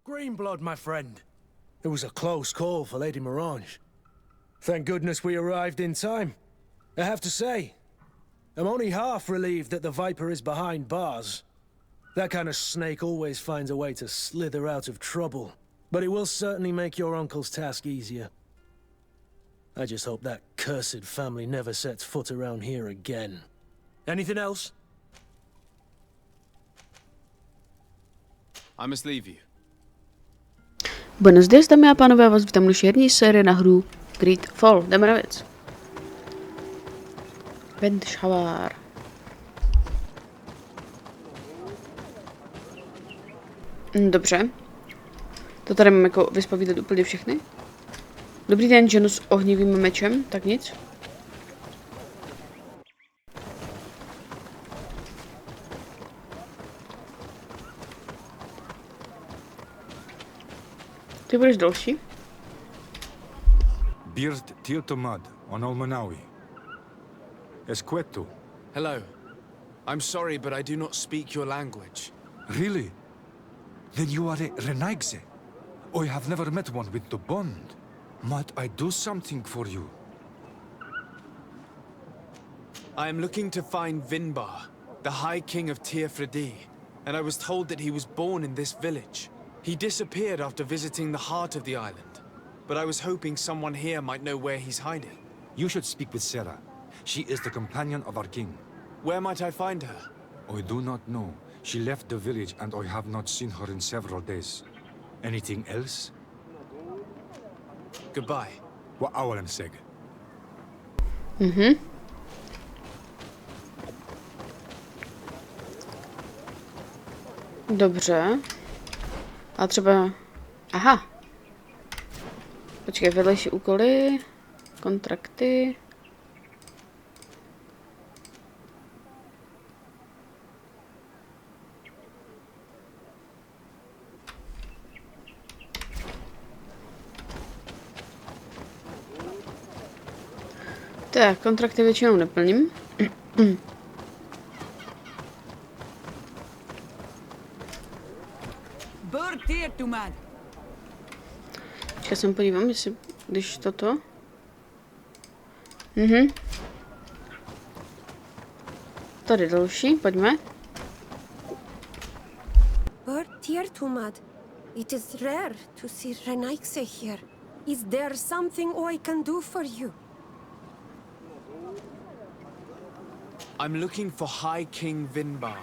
Greenblood, my friend. It was a close call for Lady Morange. Thank goodness we arrived in time. I have to say, I'm only half relieved that the Viper is behind bars. That kind of snake always finds a way to slither out of trouble. But it will certainly make your uncle's task easier. I just hope that cursed family never sets foot around here again. Anything else? I must leave you. Buenos dias, dámy a pánové, vás vítám naší herní série na hru GreedFall. Jdeme na věc. Vendšhavár. Dobře. To tady mám jako vyspovídat úplně všechny. Dobrý den, ženu s ohnivým mečem, tak nic. Ty budeš další? Bird Tiltomad on Olmanawi. Esqueto. Hello. I'm sorry, but I do not speak your language. Really? Then you are a Renaigse. I have never met one with the bond. Might I do something for you? I am looking to find Vinbar, the High King of Tearfredi, and I was told that he was born in this village. He disappeared after visiting the heart of the island, but I was hoping someone here might know where he's hiding. You should speak with Sarah. She is the companion of our king. Where might I find her? I do not know. She left the village and I have not seen her in several days. Anything else? Goodbye. Wa awalem seg. Dobře. A třeba... Aha. Počkej, vedlejší úkoly, kontrakty. Tak, kontrakty většinou neplním. Já se podívám, jestli, když toto. Tady další, pojďme. Tumad. It is rare to see Renaigse here. Is there something I can do for you? I'm looking for High King Vinbar.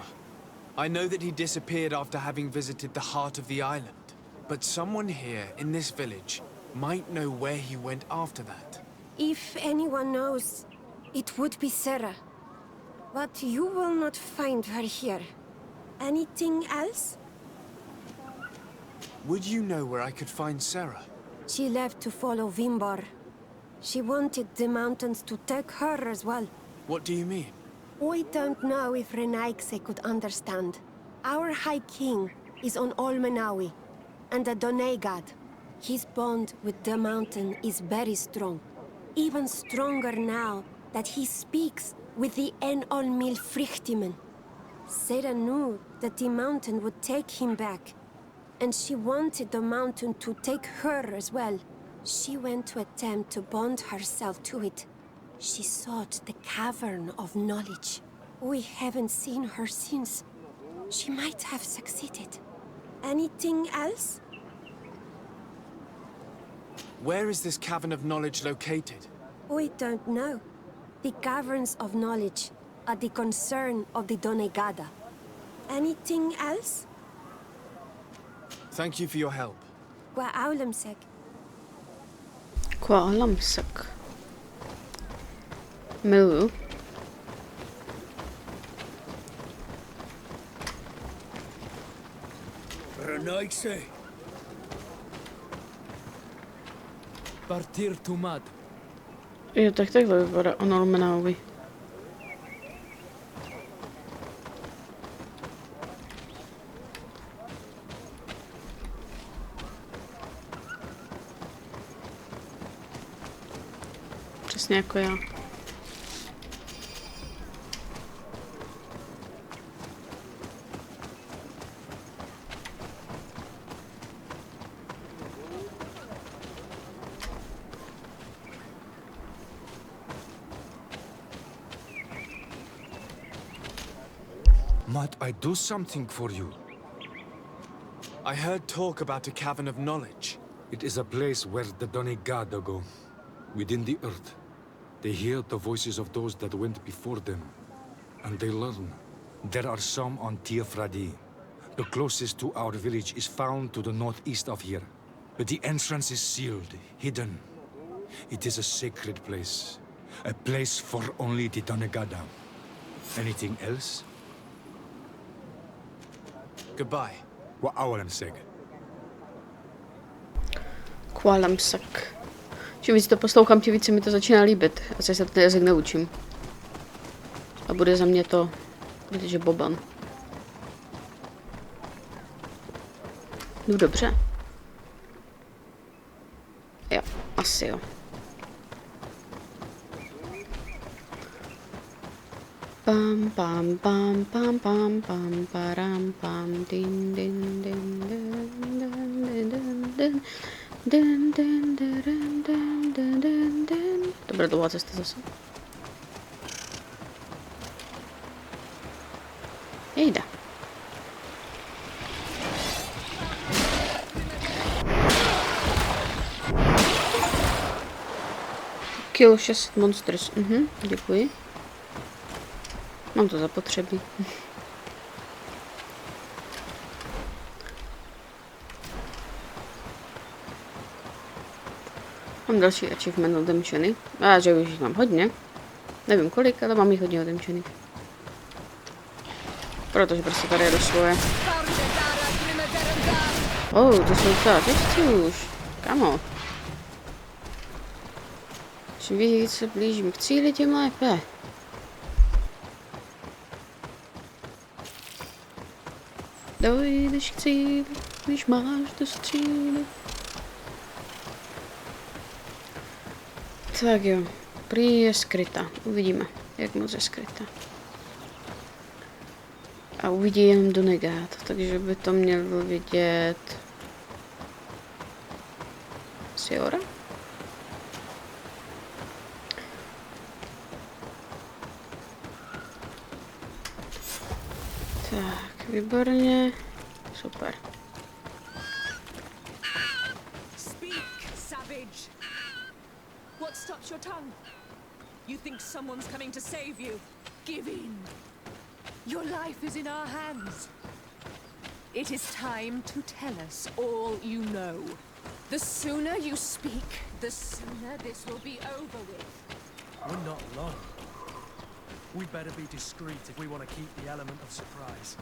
I know that he disappeared after having visited the heart of the island, but someone here in this village might know where he went after that. If anyone knows, it would be Sarah. But you will not find her here. Anything else? Would you know where I could find Sarah? She left to follow Vinbar. She wanted the mountains to take her as well. What do you mean? I don't know if Renaigse could understand. Our High King is on Olmanawi, and the Doneigad. His bond with the mountain is very strong. Even stronger now that he speaks with the Enolmil Frichtimen. Sarah knew that the mountain would take him back, and she wanted the mountain to take her as well. She went to attempt to bond herself to it. She sought the Cavern of Knowledge. We haven't seen her since. She might have succeeded. Anything else? Where is this Cavern of Knowledge located? We don't know. The Caverns of Knowledge are the concern of the Doneigada. Anything else? Thank you for your help. Wa'aulamsek. Kvalamsak. Miluju. Renaigse. Partir Tumad. Jo, tak takhle vypadá Olmanawi. Přesně jako já. Might I do something for you? I heard talk about a cavern of knowledge. It is a place where the Donegada go, within the earth. They hear the voices of those that went before them, and they learn. There are some on Tiafradi. The closest to our village is found to the northeast of here. But the entrance is sealed, hidden. It is a sacred place. A place for only the Donegada. Anything else? Goodbye. What I say. Kvalamsak. Čím víc to poslouchám, tím víc se mi to začíná líbit. Asi se ten jazyk naučím. A bude za mě to, protože Boban. No dobře. Jo, asi jo. Pam pam pam pam pam pam param pam din din din din din din din. Dun, dun, dun, dun, dun, dun, dun, dun. Dobra, dlouhá cesta zase. Jejda. Kill 6 monsters. Děkuji. Mám to zapotřebí. Mám další achievement odemčený. A že už jich mám hodně. Nevím kolik, ale mám jich hodně odemčených. Protože prostě tady jedu svoje. To jsou docela těžcí už. Kamo. Čím víc se blížím k cíli, tím lépe. Dojdeš k cíli, když máš do stříly. Tak jo, prý je skryta. Uvidíme, jak moc je skryta. A uvidí jenom Donegad, takže by to měl vidět... Siora? Tak, výborně. Super. What stops your tongue? You think someone's coming to save you? Give in. Your life is in our hands. It is time to tell us all you know. The sooner you speak, the sooner this will be over with. We're not long. We'd better be discreet if we want to keep the element of surprise.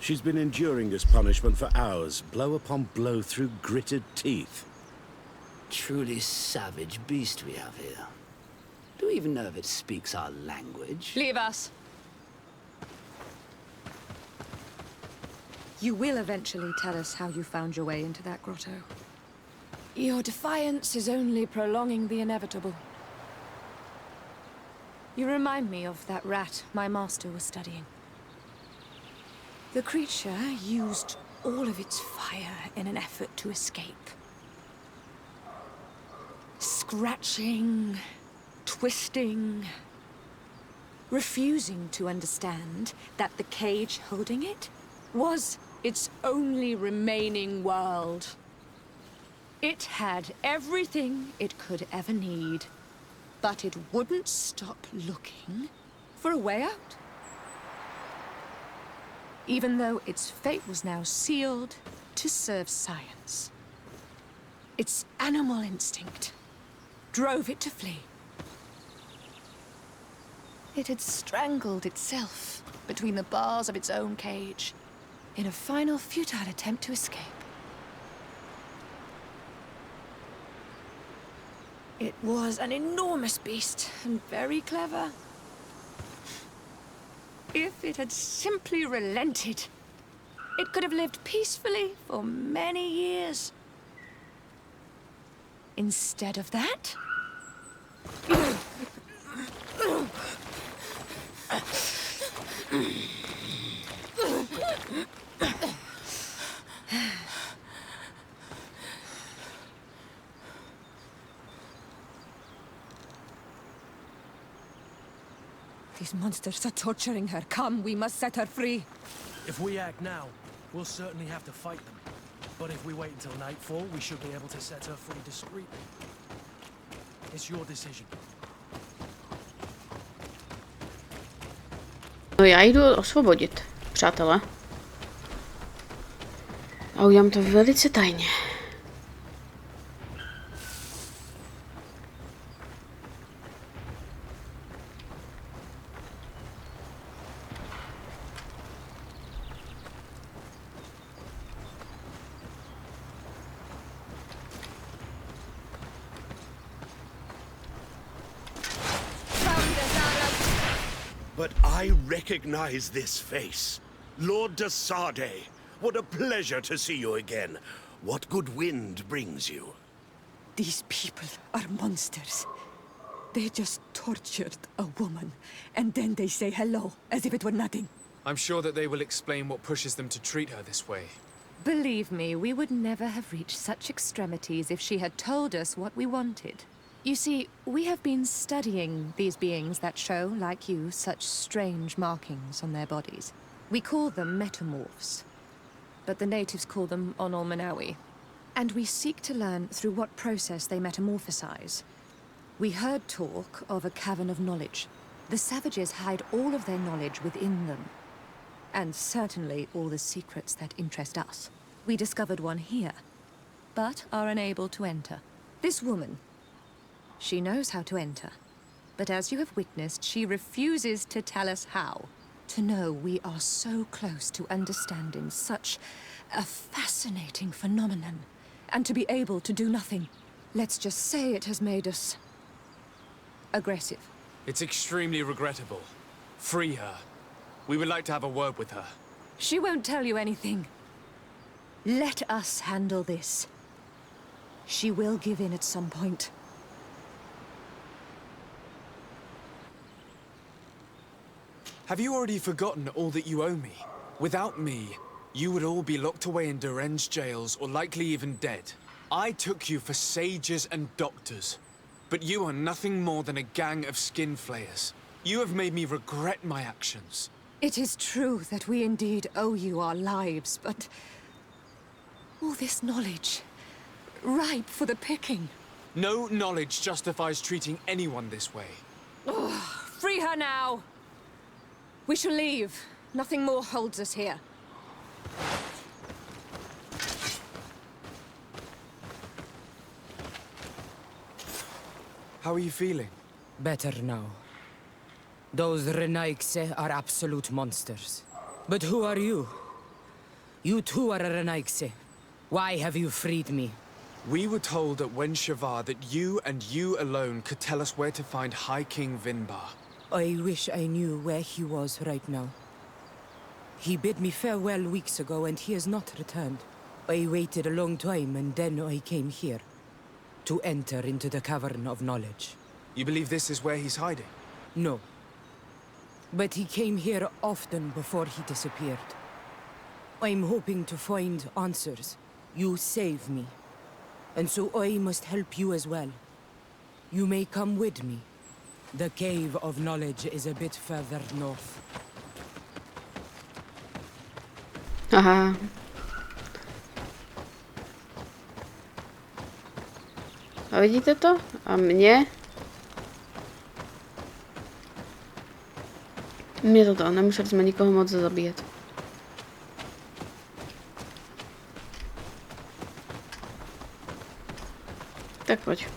She's been enduring this punishment for hours, blow upon blow through gritted teeth. Truly savage beast we have here. Do we even know if it speaks our language? Leave us. You will eventually tell us how you found your way into that grotto. Your defiance is only prolonging the inevitable. You remind me of that rat my master was studying. The creature used all of its fire in an effort to escape. Scratching, twisting, refusing to understand that the cage holding it was its only remaining world. It had everything it could ever need, but it wouldn't stop looking for a way out. Even though its fate was now sealed to serve science. Its animal instinct drove it to flee. It had strangled itself between the bars of its own cage in a final futile attempt to escape. It was an enormous beast and very clever. If it had simply relented, it could have lived peacefully for many years. Instead of that... These monsters are torturing her. Come, we must set her free. If we act now, we'll certainly have to fight them. But if we wait until nightfall, we should be able to set her free discreetly. It's your decision. No já jdu osvobodit, přátelé. A udělám to velice tajně. But I recognize this face. Lord de Sardet. What a pleasure to see you again. What good wind brings you? These people are monsters. They just tortured a woman, and then they say hello, as if it were nothing. I'm sure that they will explain what pushes them to treat her this way. Believe me, we would never have reached such extremities if she had told us what we wanted. You see, we have been studying these beings that show, like you, such strange markings on their bodies. We call them metamorphs, but the natives call them Onolmanawi. And we seek to learn through what process they metamorphosize. We heard talk of a cavern of knowledge. The savages hide all of their knowledge within them. And certainly all the secrets that interest us. We discovered one here, but are unable to enter. This woman, she knows how to enter. But as you have witnessed, she refuses to tell us how. To know we are so close to understanding such a fascinating phenomenon, and to be able to do nothing. Let's just say it has made us aggressive. It's extremely regrettable. Free her. We would like to have a word with her. She won't tell you anything. Let us handle this. She will give in at some point. Have you already forgotten all that you owe me? Without me, you would all be locked away in deranged jails or likely even dead. I took you for sages and doctors, but you are nothing more than a gang of skin flayers. You have made me regret my actions. It is true that we indeed owe you our lives, but all this knowledge, ripe for the picking. No knowledge justifies treating anyone this way. Free her now! We shall leave. Nothing more holds us here. How are you feeling? Better now. Those Renaigse are absolute monsters. But who are you? You too are a Renaigse. Why have you freed me? We were told at Wen Shavar that you and you alone could tell us where to find High King Vinbar. I wish I knew where he was right now. He bid me farewell weeks ago and he has not returned. I waited a long time and then I came here. To enter into the Cavern of Knowledge. You believe this is where he's hiding? No. But he came here often before he disappeared. I'm hoping to find answers. You saved me. And so I must help you as well. You may come with me. The Cave of Knowledge is a bit further north. Aha. A vidíte to? A mě? Mě to, nemuseli jsme nikoho moc zabíjet. Tak pojď.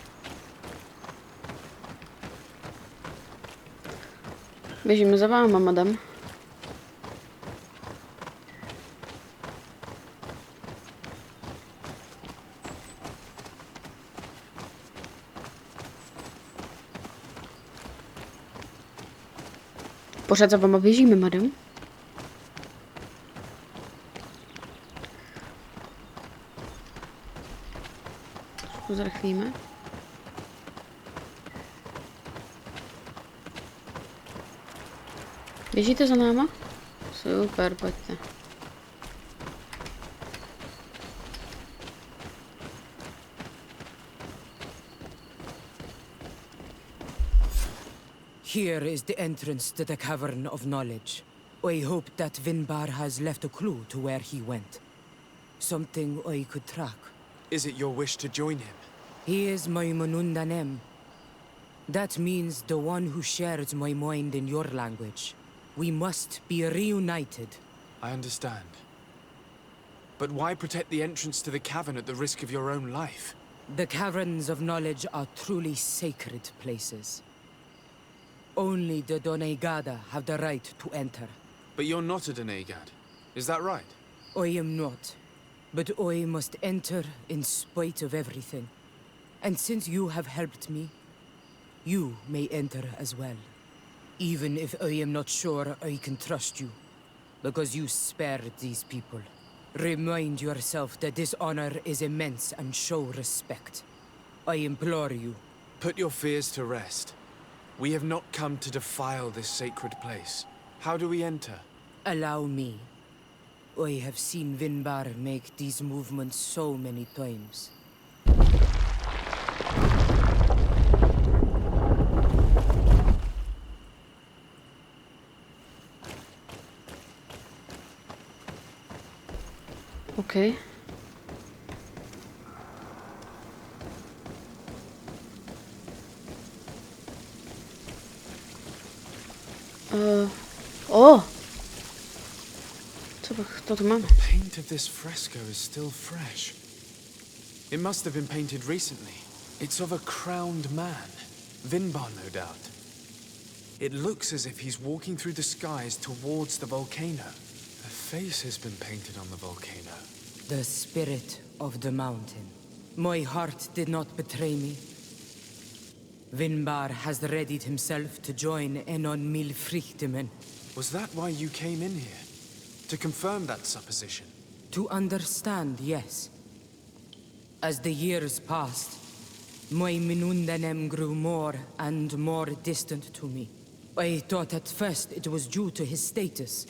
Běžíme za váma, madam. Pořád za váma běžíme, madam. Trošku zrychlíme. Běžíte za náma? Super, pojďte. Here is the entrance to the Cavern of Knowledge. I hope that Vinbar has left a clue to where he went. Something I could track. Is it your wish to join him? He is my Manundanem. That means the one who shares my mind in your language. We must be reunited. I understand. But why protect the entrance to the cavern at the risk of your own life? The Caverns of Knowledge are truly sacred places. Only the Doneigada have the right to enter. But you're not a Doneigad, is that right? I am not. But I must enter in spite of everything. And since you have helped me, you may enter as well. Even if I am not sure I can trust you. Because you spared these people. Remind yourself that this honor is immense and show respect. I implore you. Put your fears to rest. We have not come to defile this sacred place. How do we enter? Allow me. I have seen Vinbar make these movements so many times. Okay. Oh! Co tu mamy? The paint of this fresco is still fresh. It must have been painted recently. It's of a crowned man. Vinbar, no doubt. It looks as if he's walking through the skies towards the volcano. A face has been painted on the volcano. The spirit of the mountain. My heart did not betray me. Vinbar has readied himself to join Enon Milfrichtemen. Was that why you came in here? To confirm that supposition? To understand, yes. As the years passed, my Minundanem grew more and more distant to me. I thought at first it was due to his status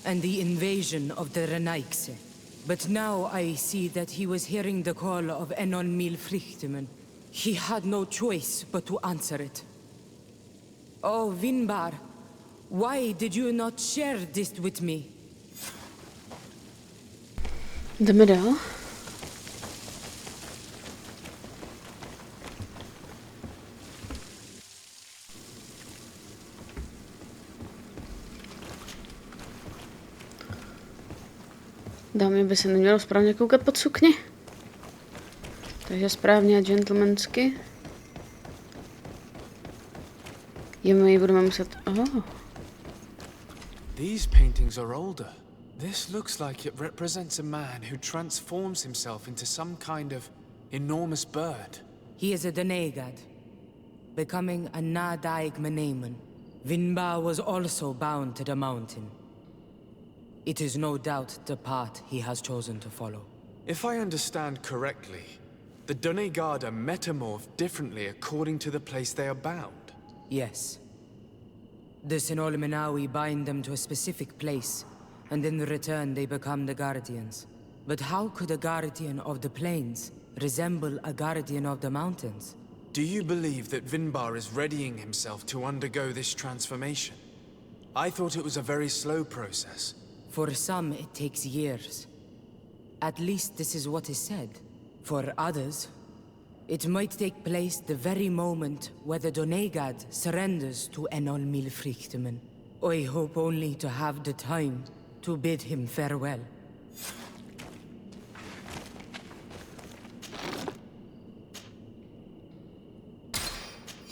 and the invasion of the Renaigse. But now I see that he was hearing the call of Enon Milfrichtemen. He had no choice but to answer it. Oh, Vinbar, why did you not share this with me? Jdeme dál. Dámě by se nemělo správně koukat pod sukni. Takže správně a gentlemansky. Jemu ji budeme muset... Oh. These paintings are older. This looks like it represents a man who transforms himself into some kind of enormous bird. He is a Doneigad, becoming a Nadaig Meneman. Vinbar was also bound to the mountain. It is no doubt the path he has chosen to follow. If I understand correctly, the Doneigad are metamorphed differently according to the place they are bound. Yes. The Sinolmenawi bind them to a specific place, and in return they become the Guardians. But how could a Guardian of the Plains resemble a Guardian of the Mountains? Do you believe that Vinbar is readying himself to undergo this transformation? I thought it was a very slow process. For some, it takes years. At least this is what is said. For others, it might take place the very moment where the Doneigad surrenders to Enol Milfrichtemen. I hope only to have the time to bid him farewell.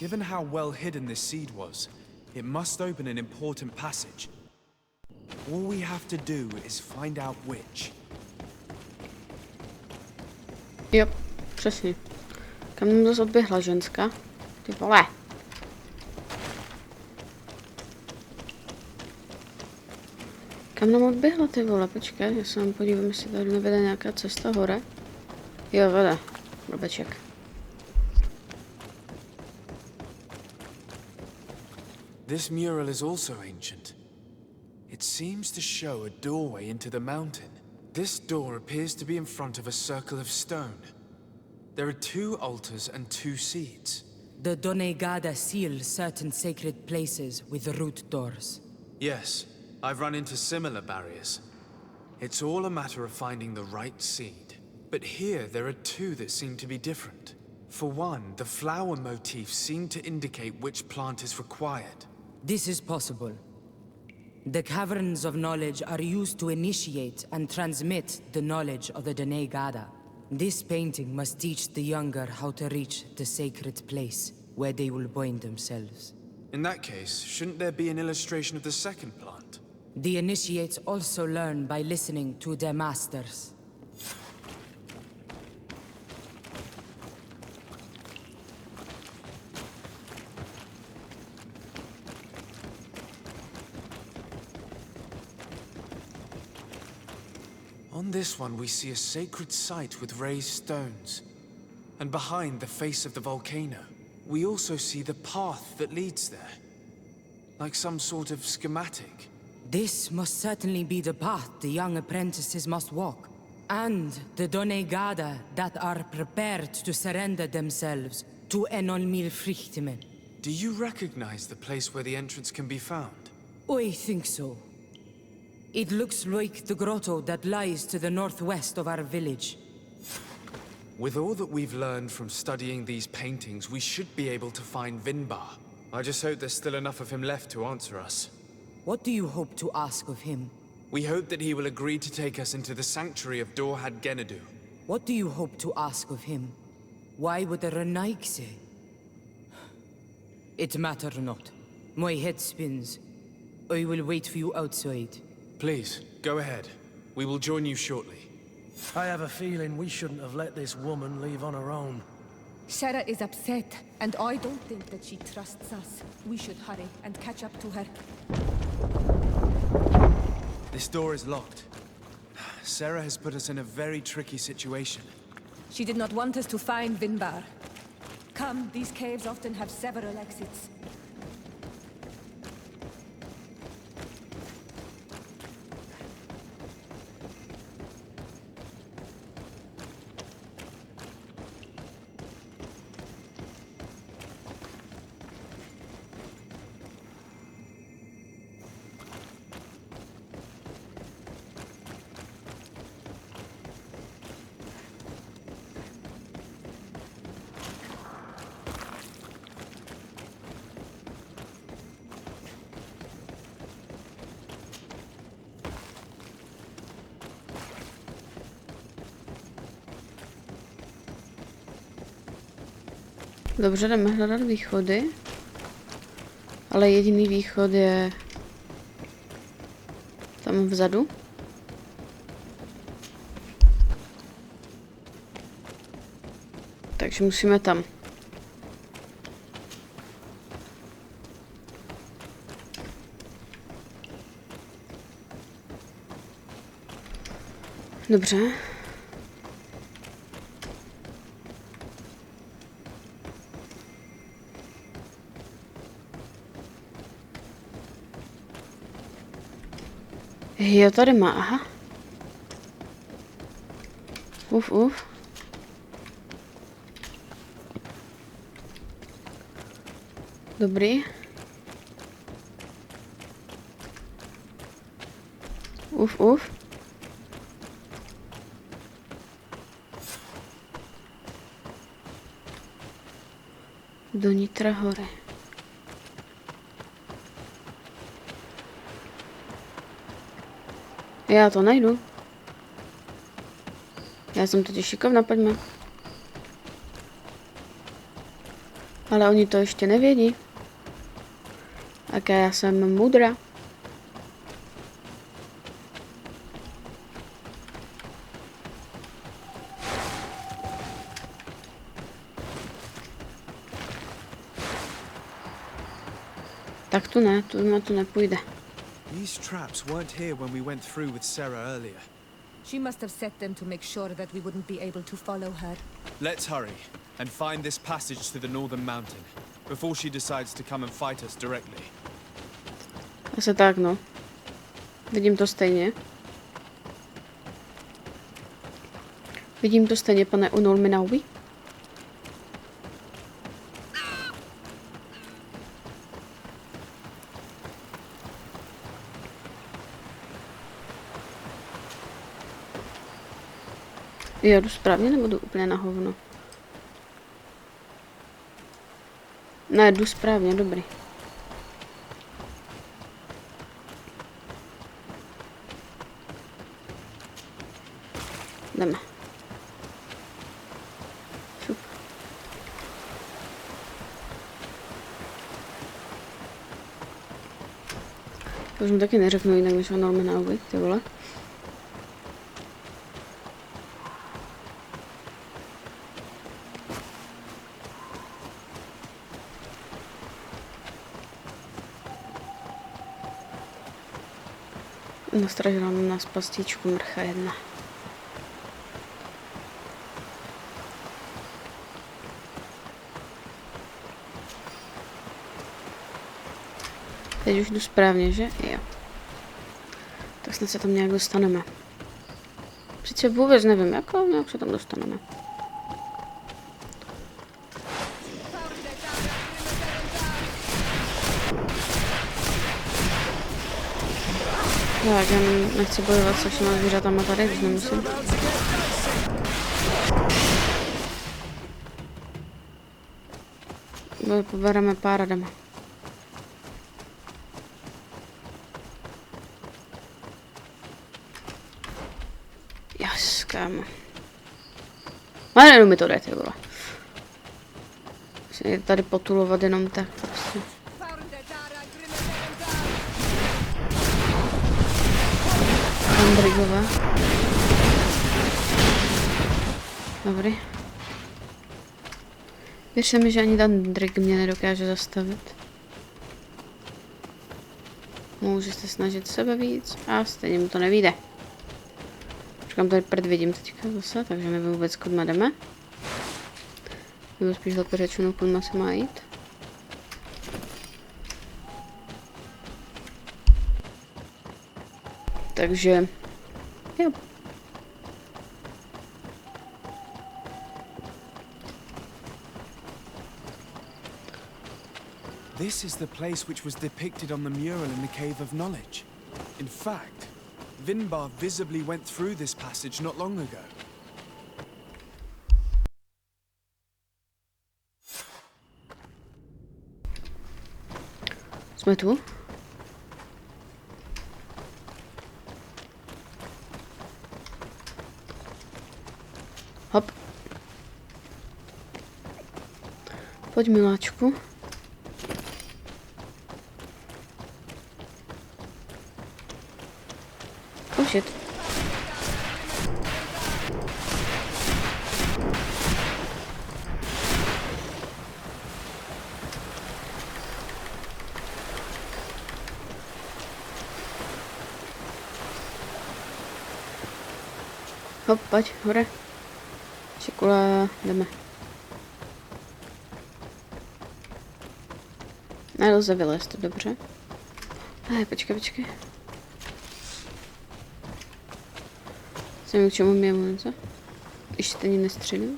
Given how well hidden this seed was, it must open an important passage. All we have to do is find out which. Jo, přesně. Kam nám zase odběhla ženská? Ty vole. Kam nám odběhla ty vole? Počkej, já se vám podívám, jestli tady nevede nějaká cesta hore. Jo, vede. Blbeček. This mural is also ancient. It seems to show a doorway into the mountain. This door appears to be in front of a circle of stone. There are 2 altars and 2 seats. the Donegada seal certain sacred places with root doors. Yes, I've run into similar barriers. It's all a matter of finding the right seed. But here, there are two that seem to be different. For one, the flower motifs seem to indicate which plant is required. This is possible. The caverns of knowledge are used to initiate and transmit the knowledge of the Donegada. This painting must teach the younger how to reach the sacred place, where they will bind themselves. In that case, shouldn't there be an illustration of the second plant? The initiates also learn by listening to their masters. On this one, we see a sacred site with raised stones. And behind the face of the volcano, we also see the path that leads there. Like some sort of schematic. This must certainly be the path the young apprentices must walk. And the Donegada that are prepared to surrender themselves to Enolmir Frichtimen. Do you recognize the place where the entrance can be found? I think so. It looks like the grotto that lies to the northwest of our village. With all that we've learned from studying these paintings, we should be able to find Vinbar. I just hope there's still enough of him left to answer us. What do you hope to ask of him? We hope that he will agree to take us into the sanctuary of Dorhad Genadu. What do you hope to ask of him? Why would the Renaik say? It matter not. My head spins. I will wait for you outside. Please, go ahead. We will join you shortly. I have a feeling we shouldn't have let this woman leave on her own. Sarah is upset, and I don't think that she trusts us. We should hurry and catch up to her. This door is locked. Sarah has put us in a very tricky situation. She did not want us to find Vinbar. Come, these caves often have several exits. Dobře, jdeme hledat východy. Ale jediný východ je tam vzadu. Takže musíme tam. Dobře. Jo, tady má, aha. Uf. Dobrý. Uf. Do nitra hory. Já to najdu. Já jsem totiž šikovná, pojďme. Ale oni to ještě nevědí. Jaká já jsem moudrá. Tak tu ne, tu na to nepůjde. These traps weren't here when we went through with Sarah earlier. She must have set them to make sure that we wouldn't be able to follow her. Let's hurry and find this passage to the northern mountain before she decides to come and fight us directly. Asi tak, no. Vidím to stejně. Pane Unolminaui. Já jdu správně, nebo jdu úplně na hovno? Ne, jdu správně, dobrý. Jdeme. Šup. To už mu taky neřeknu jinak, než ho normálně naučit, ty vole. Nastražila na nás pastičku mrcha jedna. Teď už jdu správně, že? Jo. Tak snad se tam nějak dostaneme. Sice vůbec nevím, jak se tam dostaneme. Tak, já nechci bojovat se všema zvířatama tady, když nemusím. Pobereme páradama. Jas, kámo. Ale jenom mi to jde, ty vole. Musím tady potulovat jenom tak prostě. Andrigova. Dobrý. Věřte mi, že ani Andrig mě nedokáže zastavit. Může se snažit sebe víc a stejně mu to nevyjde. Počkám, tady prd vidím teďka zase, takže nevím vůbec, kudy jdeme. Nebo spíš lépe řečeno, kudy se má jít. Takže, jo. This is the place which was depicted on the mural in the Cave of Knowledge. In fact, Vinbar visibly went through this passage not long ago. Jsme tu? Hop. Pojď, miláčku. Oh shit. Hop, pojď, hore. Čekula, jdeme. Nelze vylézt, dobře. Počkej. Jsem k čemu mě munice? Ještě ani nestřelil.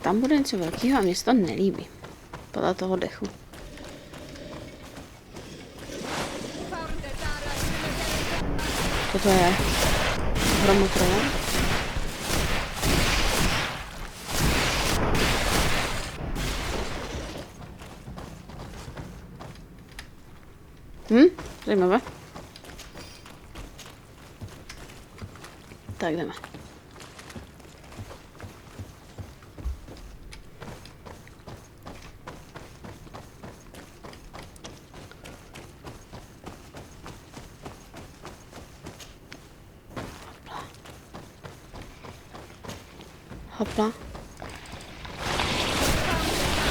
Tam bude něco velkého a mě se to nelíbí. Podle toho dechu. Toto je hromotrova. Zajímavé. Tak jdeme. Hopla.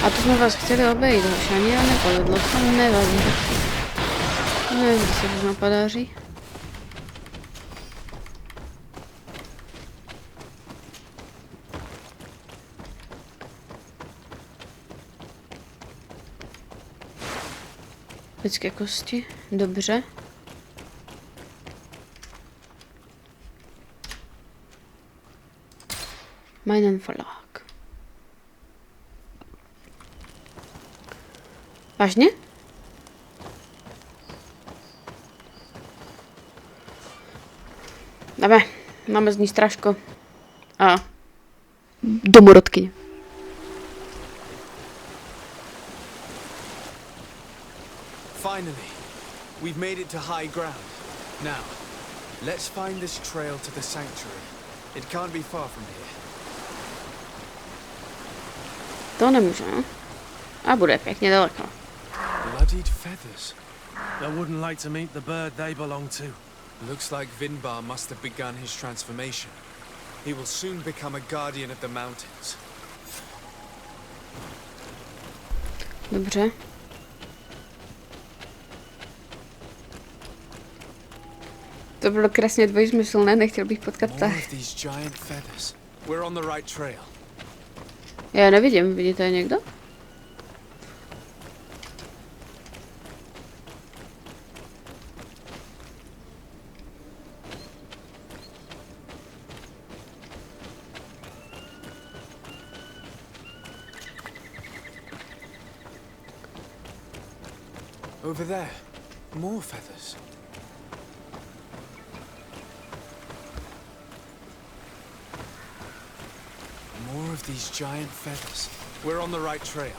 A to jsme vás chtěli obejít, hoši, ani já nepovedlo, to nevadí. Nevím, co se možná podaří. Lidské kosti, dobře. Meinen Verlag. Vážně? Dáme. Máme z ní strážko. A domorodkyně. Finally, we've made it to high ground. Now, let's find this trail to the sanctuary. It can't be far from here. To nemůže, ne? A bude pěkně daleko. Bloodied feathers. I wouldn't like to meet the bird they belong to. Looks like Vinbar must have begun his transformation. He will soon become a guardian of the mountains. Dobře. To bylo krásně dvojsmyslné, nechtěl bych potkat ptach. Já nevidím, vidíte je někdo? Over there, more feathers. More of these giant feathers. We're on the right trail.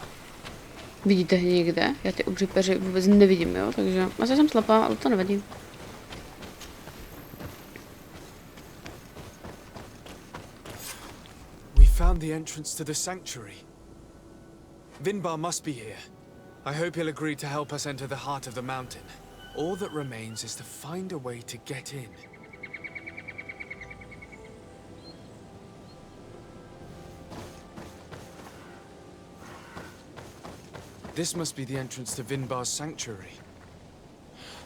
Vidíte je někde? Já ty obří peři vůbec nevidím, jo? Takže asi jsem slepá, ale to nevadí. We found the entrance to the sanctuary. Vinbar must be here. I hope he'll agree to help us enter the heart of the mountain. All that remains is to find a way to get in. This must be the entrance to Vinbar's sanctuary.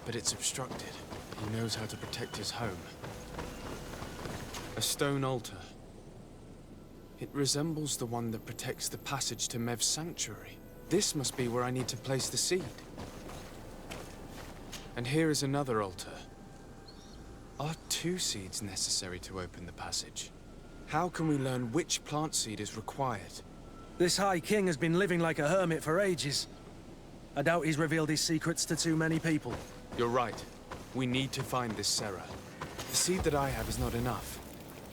But it's obstructed. He knows how to protect his home. A stone altar. It resembles the one that protects the passage to Mev's sanctuary. This must be where I need to place the seed. And here is another altar. Are 2 seeds necessary to open the passage? How can we learn which plant seed is required? This High King has been living like a hermit for ages. I doubt he's revealed his secrets to too many people. You're right. We need to find this Sarah. The seed that I have is not enough.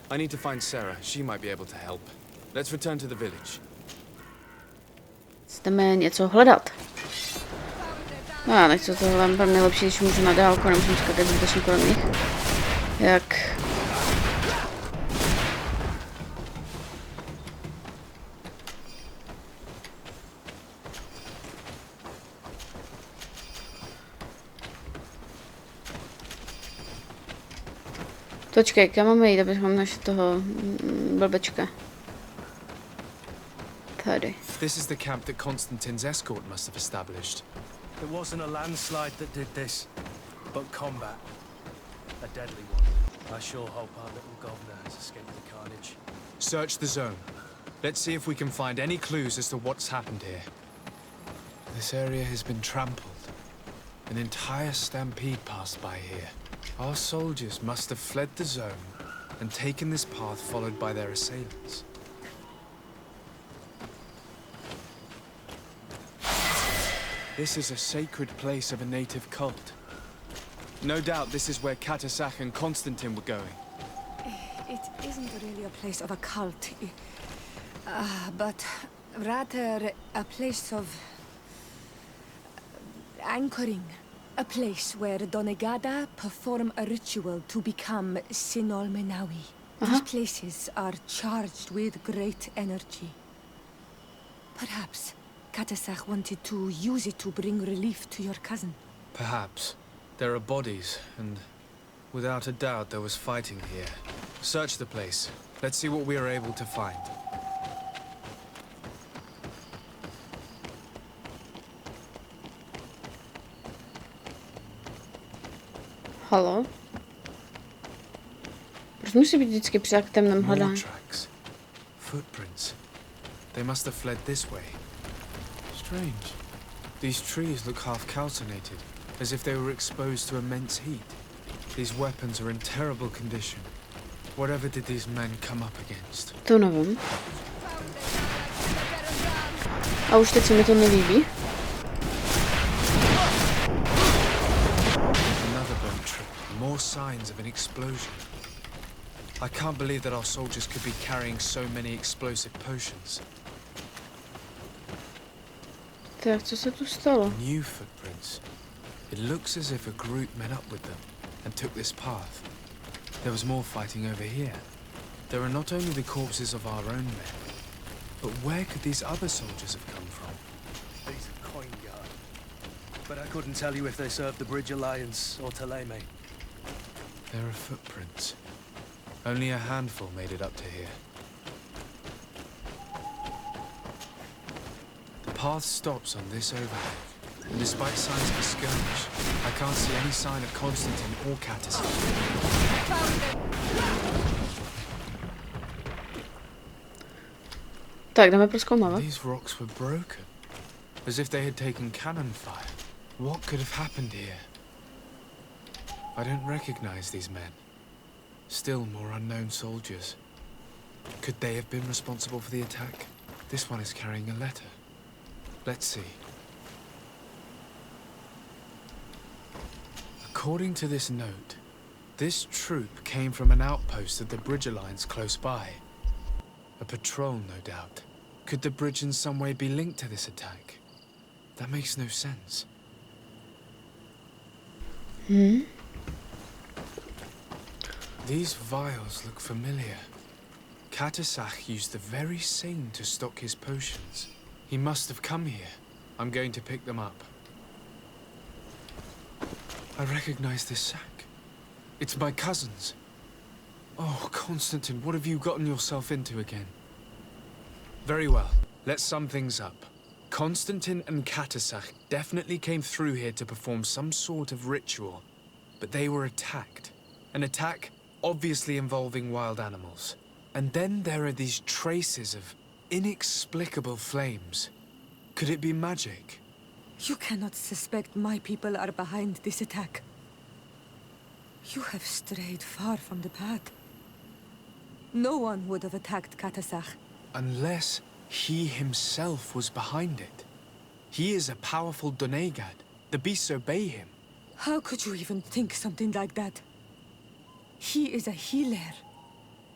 I need to find Sarah. She might be able to help. Let's return to the village. Jdeme něco hledat. Já nechci tohle, pro mě lepší, když můžu na dálku, nemusím skákat zbytečně kolem nich. Jak... Počkej, kam máme jít, abych mám našel toho blbečka. Tady. This is the camp that Constantine's escort must have established. It wasn't a landslide that did this, but combat. A deadly one. I sure hope our little governor has escaped the carnage. Search the zone. Let's see if we can find any clues as to what's happened here. This area has been trampled. An entire stampede passed by here. Our soldiers must have fled the zone and taken this path followed by their assailants. This is a sacred place of a native cult. No doubt this is where Katasach and Constantine were going. It isn't really a place of a cult, but rather a place of anchoring. A place where Donegada perform a ritual to become Sinolmenawi. These places are charged with great energy. Perhaps Katasach wanted to use it to bring relief to your cousin. Perhaps. There are bodies, and without a doubt there was fighting here. Search the place. Let's see what we are able to find. Halo? Proč musí být vždycky při tak temném hledání? Footprints. They must have fled this way. Strange. These trees look half calcinated, as if they were exposed to immense heat. These weapons are in terrible condition. Whatever did these men come up against? To nevím. A už teď se mi to nelíbí. Another bomb trip. More signs of an explosion. I can't believe that our soldiers could be carrying so many explosive potions. Tak, co se tu stalo? New footprints. It looks as if a group met up with them and took this path. There was more fighting over here. There are not only the corpses of our own men, but where could these other soldiers have come from? These are coin guard. But I couldn't tell you if they served the Bridge Alliance or Thledání. There are footprints. Only a handful made it up to here. The path stops on this overhang, and despite signs of a skirmish, I can't see any sign of Constantin or Catus. Tak, jdeme prozkoumávat. These rocks were broken, as if they had taken cannon fire. What could have happened here? I don't recognize these men. Still more unknown soldiers. Could they have been responsible for the attack? This one is carrying a letter. Let's see. According to this note, this troop came from an outpost of the Bridge Alliance close by. A patrol, no doubt. Could the bridge in some way be linked to this attack? That makes no sense. These vials look familiar. Catusach used the very same to stock his potions. He must have come here. I'm going to pick them up. I recognize this sack. It's my cousin's. Oh, Constantin, what have you gotten yourself into again? Very well. Let's sum things up. Constantin and Catusach definitely came through here to perform some sort of ritual, but they were attacked. An attack obviously involving wild animals. And then there are these traces of inexplicable flames. Could it be magic? You cannot suspect my people are behind this attack. You have strayed far from the path. No one would have attacked Catusach. Unless he himself was behind it. He is a powerful Donegad. The beasts obey him. How could you even think something like that? He is a healer.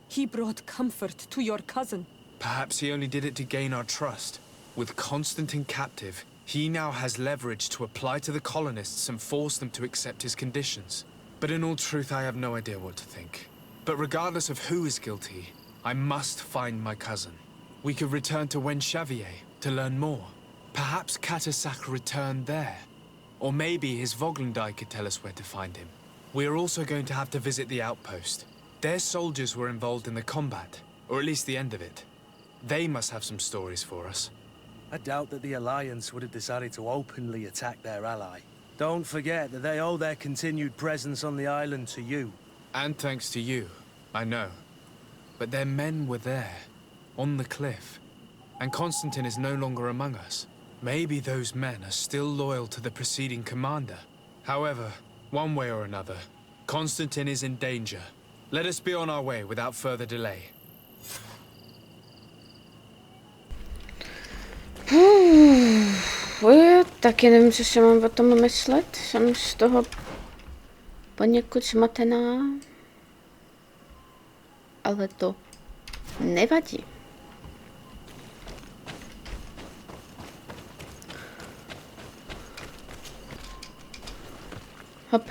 He brought comfort to your cousin. Perhaps he only did it to gain our trust. With Constantin captive, he now has leverage to apply to the colonists and force them to accept his conditions. But in all truth, I have no idea what to think. But regardless of who is guilty, I must find my cousin. We could return to Wenxavier to learn more. Perhaps Catusach returned there. Or maybe his Voglendai could tell us where to find him. We are also going to have to visit the outpost. Their soldiers were involved in the combat, or at least the end of it. They must have some stories for us. I doubt that the Alliance would have decided to openly attack their ally. Don't forget that they owe their continued presence on the island to you. And thanks to you, I know. But their men were there, on the cliff. And Constantin is no longer among us. Maybe those men are still loyal to the preceding commander. However, one way or another, Constantin is in danger. Let us be on our way without further delay. Taky nevím, co si mám o tom myslet. Jsem z toho poněkud zmatená. Ale to nevadí. Hop.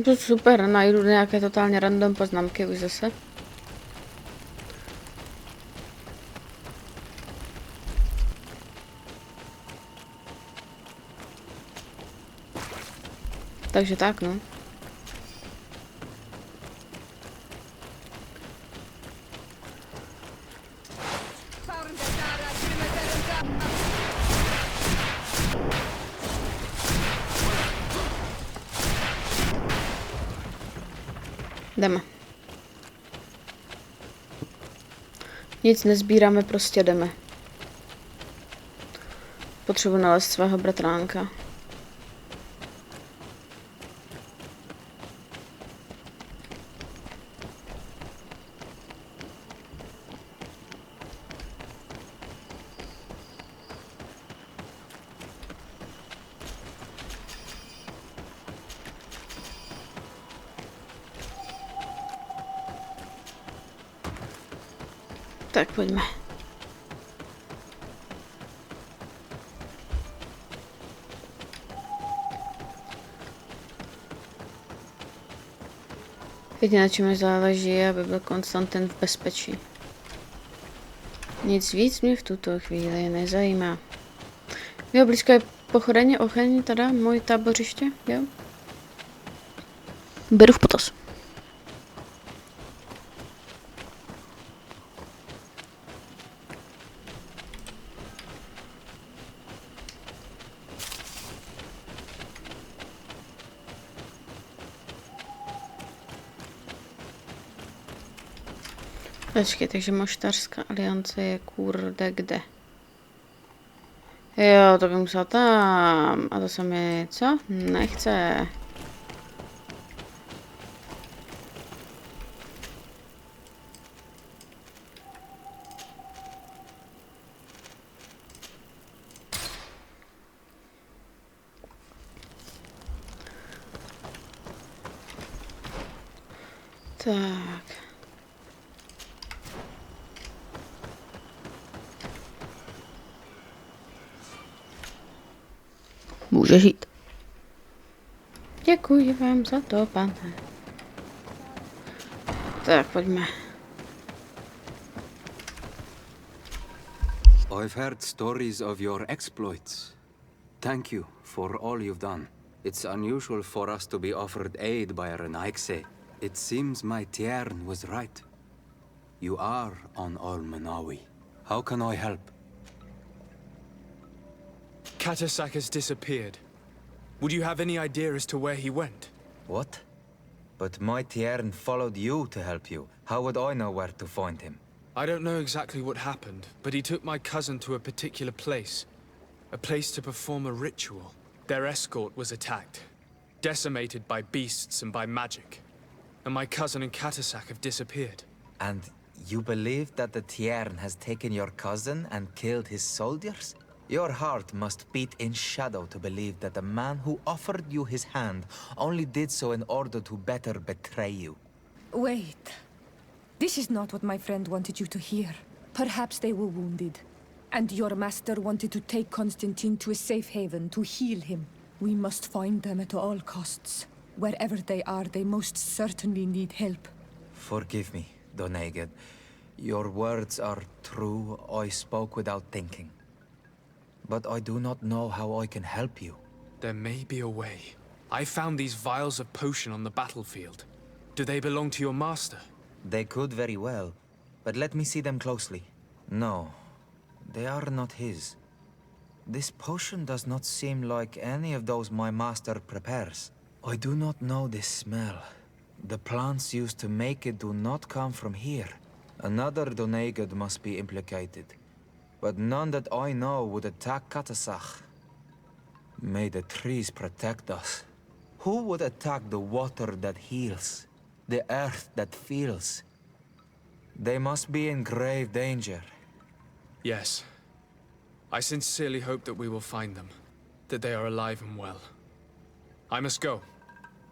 To super, najdu nějaké totálně random poznámky už zase. Takže tak, no. Jdeme. Nic nezbíráme, prostě jdeme. Potřebuji nalézt svého bratránka. Tak pojďme. Jediné, na čem mi záleží, je, aby byl Konstantin v bezpečí. Nic víc mě v tuto chvíli nezajímá. Jo, blízko je pochodeně oheň, teda můj tábořiště, jo? Beru v potaz. Počkej, takže moštařská aliance je kurde kde? Jo, to by musel tam. A to se mi, co? Nechce. Tak. Může žít. Děkuji vám za to, pane. Tak, pojďme. I've heard stories of your exploits. Thank you for all you've done. It's unusual for us to be offered aid by a Renaigse. It seems my Tiern was right. You are on Olmenawi. How can I help? Katasak has disappeared. Would you have any idea as to where he went? What? But my Tiern followed you to help you. How would I know where to find him? I don't know exactly what happened, but he took my cousin to a particular place. A place to perform a ritual. Their escort was attacked. Decimated by beasts and by magic. And my cousin and Katasak have disappeared. And you believe that the Tiern has taken your cousin and killed his soldiers? Your heart must beat in shadow to believe that the man who offered you his hand only did so in order to better betray you. Wait. This is not what my friend wanted you to hear. Perhaps they were wounded. And your master wanted to take Constantine to a safe haven to heal him. We must find them at all costs. Wherever they are, they most certainly need help. Forgive me, Doneged. Your words are true. I spoke without thinking. But I do not know how I can help you. There may be a way. I found these vials of potion on the battlefield. Do they belong to your master? They could very well, but let me see them closely. No, they are not his. This potion does not seem like any of those my master prepares. I do not know this smell. The plants used to make it do not come from here. Another Doneged must be implicated. But none that I know would attack Katasak. May the trees protect us. Who would attack the water that heals? The earth that feels? They must be in grave danger. Yes. I sincerely hope that we will find them. That they are alive and well. I must go.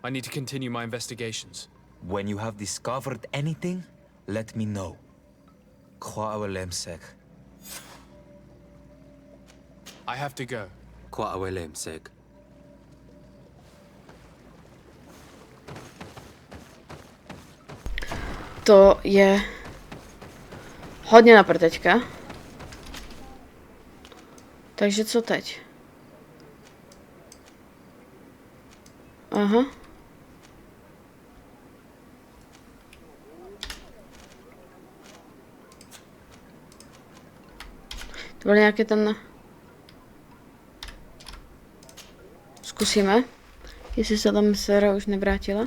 I need to continue my investigations. When you have discovered anything, let me know. I have to go. To je hodně napr teďka. Takže co teď? Aha. To byl nějaký ten... Zkusíme, jestli se tam Sera už nevrátila.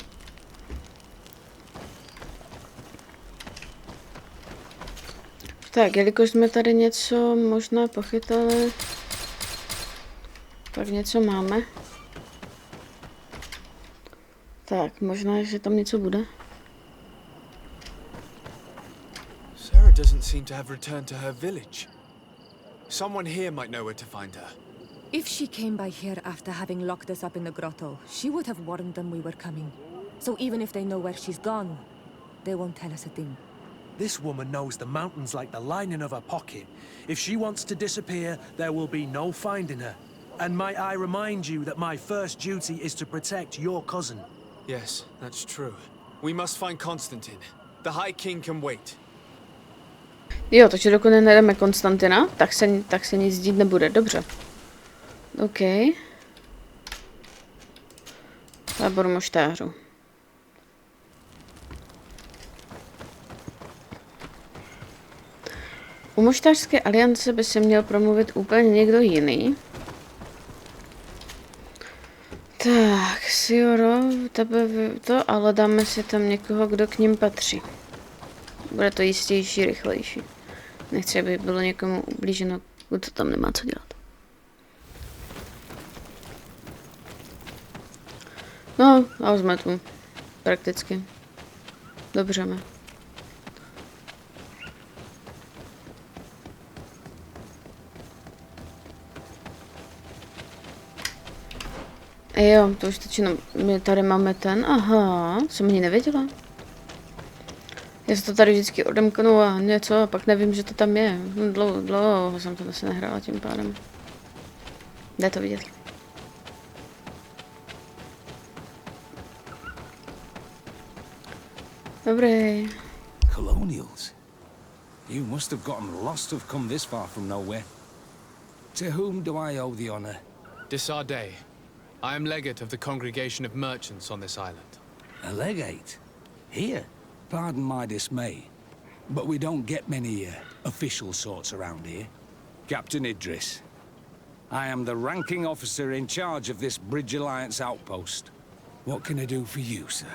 Tak, jelikož jsme tady něco možná pochytali, tak něco máme. Tak, možná, že tam něco bude. Sarah doesn't seem to have returned to her village. Someone here might know where to find her. If she came by here after having locked us up in the grotto, she would have warned them we were coming. So even if they know where she's gone, they won't tell us a thing. This woman knows the mountains like the lining of her pocket. If she wants to disappear, there will be no finding her. And might I remind you that my first duty is to protect your cousin? Yes, that's true. We must find Constantine. The High King can wait. Jo, takže dokud nenajdeme Constantina, tak se nic dít nebude. Dobře. OK. Tábor moštářů. U moštářské aliance by se měl promluvit úplně někdo jiný. Tak, Sioro, tebe to, ale dáme si tam někoho, kdo k ním patří. Bude to jistější, rychlejší. Nechci, aby bylo někomu ublíženo, kdo tam nemá co dělat. No, a vezme tu. Prakticky. Dobře. Jo, to už teď jenom, my tady máme ten, aha, jsem ani nevěděla. Já se to tady vždycky odemknu a něco, a pak nevím, že to tam je. Dlouho jsem to asi nehrála tím pádem. Jde to vidět. Dobrý. Colonials. You must have gotten lost to have come this far from nowhere. To whom do I owe the honor? Desardet. I am legate of the congregation of merchants on this island. A legate? Here? Pardon my dismay, but we don't get many official sorts around here. Captain Idris. I am the ranking officer in charge of this Bridge Alliance outpost. What can I do for you, sir?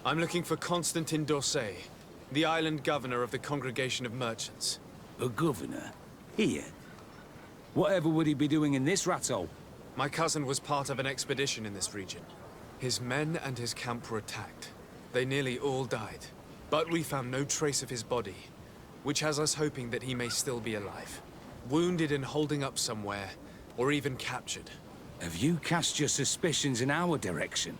I'm looking for Constantin d'Orsay, the island governor of the congregation of merchants. A governor? Here? Whatever would he be doing in this rattle? My cousin was part of an expedition in this region. His men and his camp were attacked. They nearly all died. But we found no trace of his body, which has us hoping that he may still be alive. Wounded and holding up somewhere, or even captured. Have you cast your suspicions in our direction?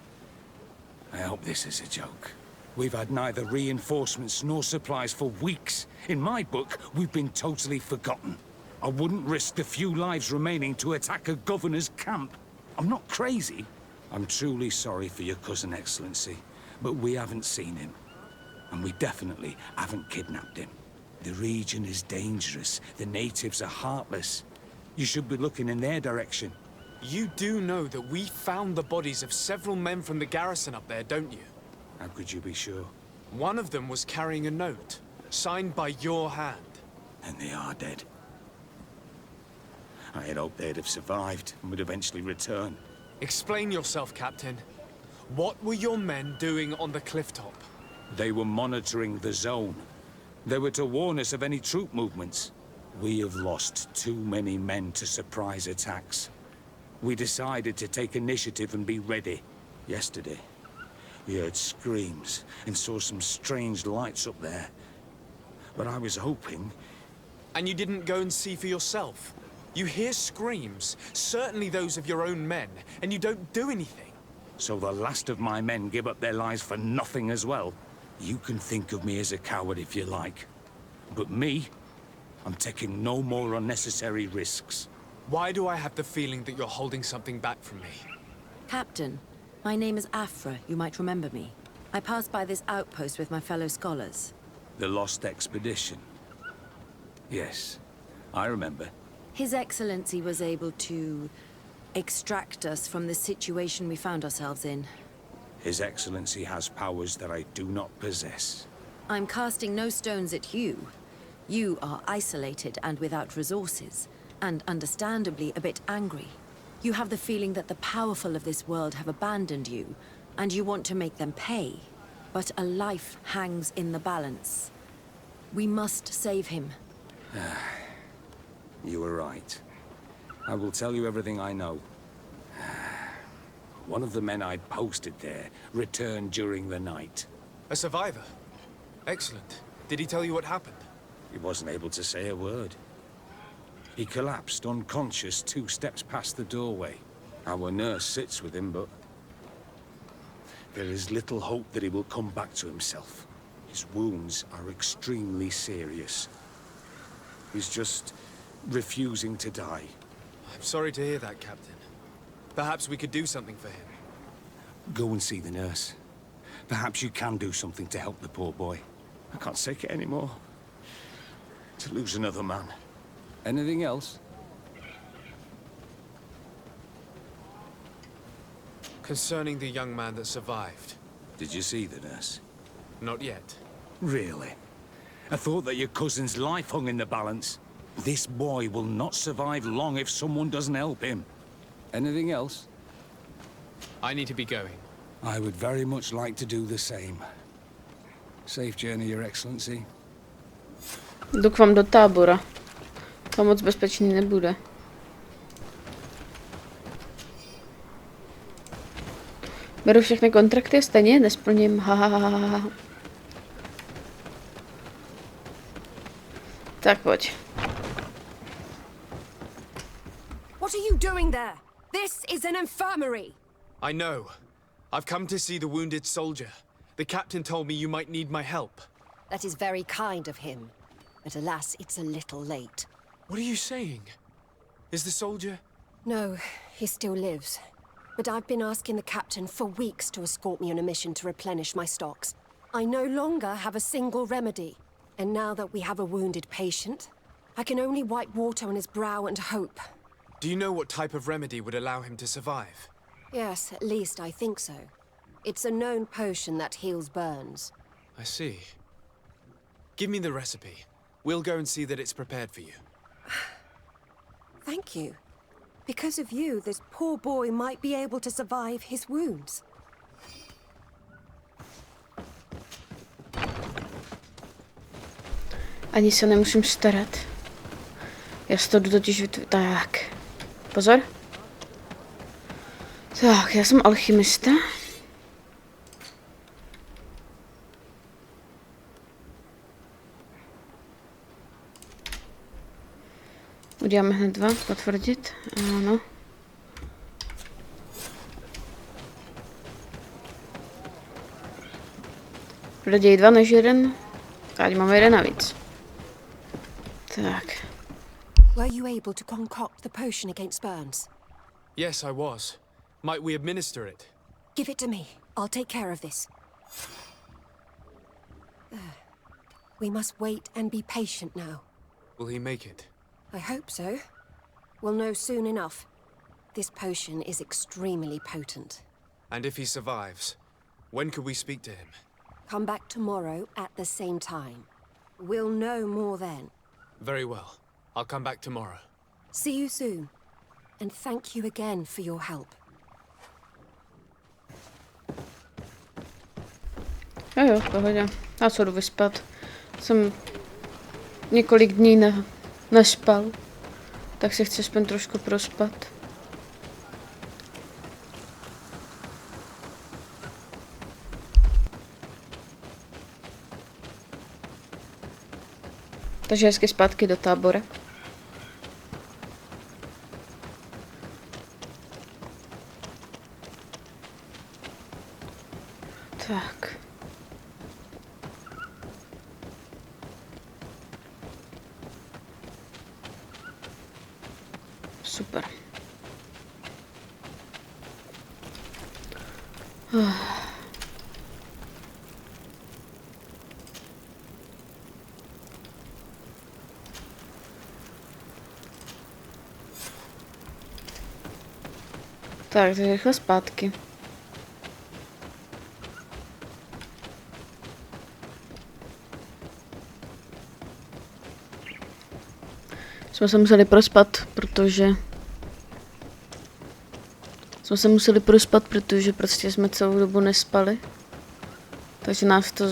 I hope this is a joke. We've had neither reinforcements nor supplies for weeks. In my book, we've been totally forgotten. I wouldn't risk the few lives remaining to attack a governor's camp. I'm not crazy. I'm truly sorry for your cousin, Excellency, but we haven't seen him. And we definitely haven't kidnapped him. The region is dangerous. The natives are heartless. You should be looking in their direction. You do know that we found the bodies of several men from the garrison up there, don't you? How could you be sure? One of them was carrying a note, signed by your hand. And they are dead. I had hoped they'd have survived and would eventually return. Explain yourself, Captain. What were your men doing on the clifftop? They were monitoring the zone. They were to warn us of any troop movements. We have lost too many men to surprise attacks. We decided to take initiative and be ready. Yesterday, we heard screams and saw some strange lights up there. But I was hoping... And you didn't go and see for yourself? You hear screams, certainly those of your own men, and you don't do anything. So the last of my men give up their lives for nothing as well? You can think of me as a coward if you like. But me, I'm taking no more unnecessary risks. Why do I have the feeling that you're holding something back from me? Captain, my name is Afra. You might remember me. I passed by this outpost with my fellow scholars. The Lost Expedition. Yes, I remember. His Excellency was able to extract us from the situation we found ourselves in. His Excellency has powers that I do not possess. I'm casting no stones at you. You are isolated and without resources, and understandably a bit angry. You have the feeling that the powerful of this world have abandoned you, and you want to make them pay. But a life hangs in the balance. We must save him. You were right. I will tell you everything I know. One of the men I'd posted there returned during the night. A survivor? Excellent. Did he tell you what happened? He wasn't able to say a word. He collapsed unconscious 2 steps past the doorway. Our nurse sits with him, but there is little hope that he will come back to himself. His wounds are extremely serious. He's just refusing to die. I'm sorry to hear that, Captain. Perhaps we could do something for him. Go and see the nurse. Perhaps you can do something to help the poor boy. I can't take it anymore. To lose another man. Anything else? Concerning the young man that survived. Did you see the nurse? Not yet. Really? I thought that your cousin's life hung in the balance. This boy will not survive long if someone doesn't help him. Anything else? I need to be going. I would very much like to do the same. Safe journey, Your Excellency. Jdu k vám do tábora. To moc bezpečný nebude. Beru všechny kontrakty a stejně nesplním. Ha. Tak pojď. What are you doing there? This is an infirmary. I know. I've come to see the wounded soldier. The captain told me you might need my help. That is very kind of him. But alas, it's a little late. What are you saying? Is the soldier... No, he still lives. But I've been asking the captain for weeks to escort me on a mission to replenish my stocks. I no longer have a single remedy. And now that we have a wounded patient, I can only wipe water on his brow and hope. Do you know what type of remedy would allow him to survive? Yes, at least I think so. It's a known potion that heals burns. I see. Give me the recipe. We'll go and see that it's prepared for you. Thank you. Because of you, this poor boy might be able to survive his wounds. Ani se nemusím starat. Já si to jdu totiž tak. Pozor. Tak, já jsem alchymista. Uděláme hned 2, potvrdit. Ano. Raději 2 než 1. Ať máme 1 navíc. Tak. Were you able to concoct the potion against burns? Yes, I was. Might we administer it? Give it to me. I'll take care of this. We must wait and be patient now. Will he make it? I hope so. We'll know soon enough. This potion is extremely potent. And if he survives, when could we speak to him? Come back tomorrow at the same time. We'll know more then. Very well. I'll come back tomorrow. See you soon. And thank you again for your help. Jo, pohodě. Já se jdu vyspat. Jsem několik dní nespal. Tak se chci aspoň trošku prospat. Takže hezky zpátky do tábora. Tak. Super. Tak, rychle zpátky. Jsme se museli prospat, protože prostě jsme celou dobu nespali. Takže nás to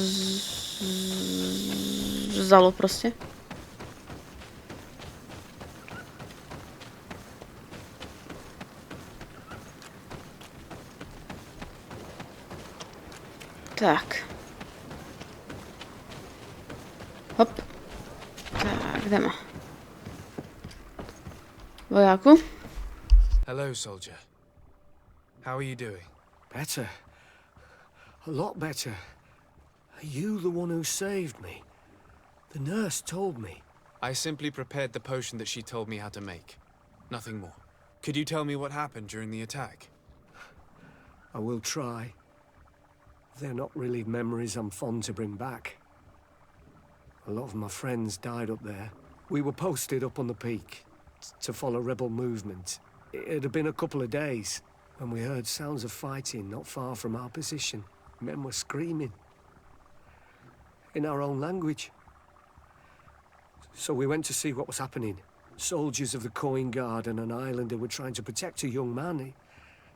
vzalo prostě. Tak. Hop. Tak, jdeme. Vojáku? Hello, soldier. How are you doing? Better. A lot better. Are you the one who saved me? The nurse told me. I simply prepared the potion that she told me how to make. Nothing more. Could you tell me what happened during the attack? I will try. They're not really memories I'm fond to bring back. A lot of my friends died up there. We were posted up on the peak to follow rebel movement. It had been a couple of days, and we heard sounds of fighting not far from our position. Men were screaming. In our own language. So we went to see what was happening. Soldiers of the Coin Guard and an islander were trying to protect a young man.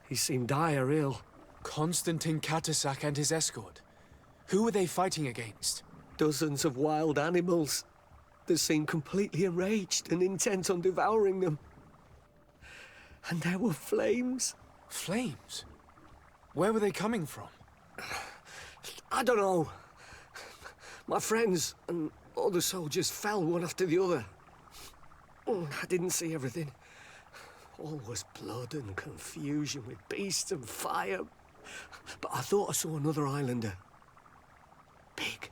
He seemed dire ill. Constantin Katasak and his escort. Who were they fighting against? Dozens of wild animals. They seemed completely enraged and intent on devouring them. And there were flames. Flames? Where were they coming from? I don't know. My friends and all the soldiers fell one after the other. I didn't see everything. All was blood and confusion with beasts and fire. But I thought I saw another islander. Big.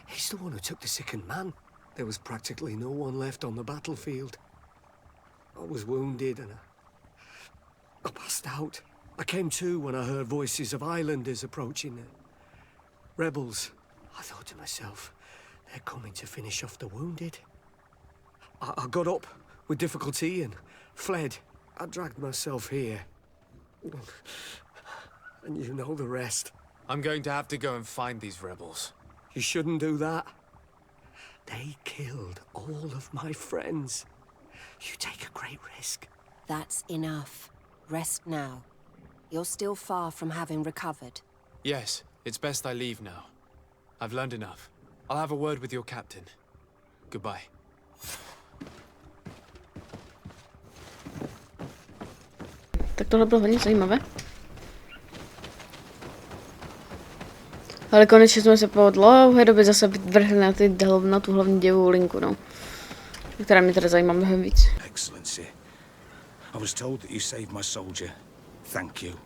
He's the one who took the sickened man. There was practically no one left on the battlefield. I was wounded and I passed out. I came to when I heard voices of islanders approaching. Rebels. I thought to myself, they're coming to finish off the wounded. I got up with difficulty and fled. I dragged myself here. And you know the rest. I'm going to have to go and find these rebels. You shouldn't do that. They killed all of my friends. You take a great risk. That's enough. Rest now. You're still far from having recovered. Yes, it's best I leave now. I've learned enough. I'll have a word with your captain. Goodbye. Tak tohle bylo hodně zajímavé. Ale konečně jsme se po dlouhé době zase vrhli na tu hlavní dějovou linku, no. Která mě teda zajímá mnohem víc. Excellency, I was told that you saved my soldier. Thank you.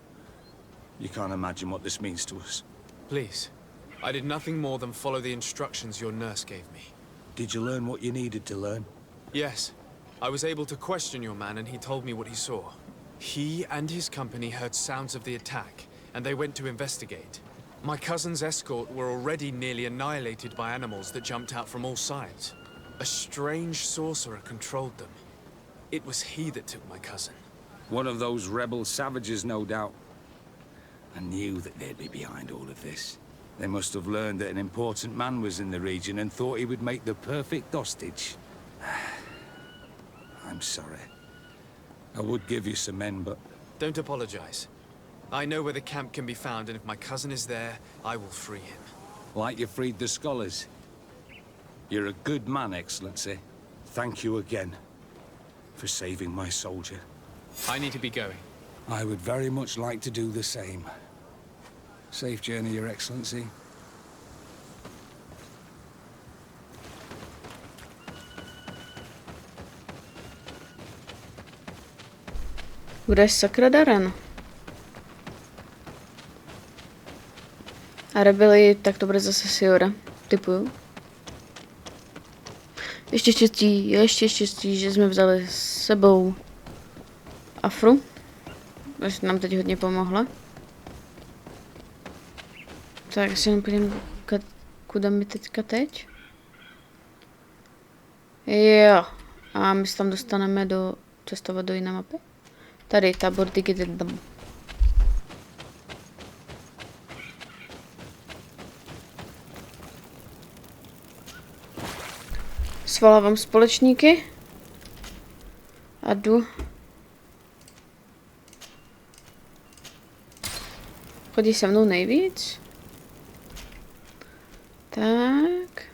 You can't imagine what this means to us. Please. I did nothing more than follow the instructions your nurse gave me. Did you learn what you needed to learn? Yes. I was able to question your man and he told me what he saw. He and his company heard sounds of the attack, and they went to investigate. My cousin's escort were already nearly annihilated by animals that jumped out from all sides. A strange sorcerer controlled them. It was he that took my cousin. One of those rebel savages, no doubt. I knew that they'd be behind all of this. They must have learned that an important man was in the region and thought he would make the perfect hostage. I'm sorry. I would give you some men, but... Don't apologize. I know where the camp can be found, and if my cousin is there, I will free him. Like you freed the scholars. You're a good man, Excellency. Thank you again for saving my soldier. I need to be going. I would very much like to do the same. Safe journey, Your Excellency. Kde je sakra Darren? A rebeli, tak to bude zase Siora. Typuju. Ještě štěstí, že jsme vzali s sebou Afru. Takže nám teď hodně pomohla. Tak si jenom půjdeme, kuda mi teďka teď. Jo. A my se tam dostaneme cestovat do jiné mapy. Tady, tábor Díky. Svolávám společníky. A jdu. Chodí se mnou nejvíc. Tak.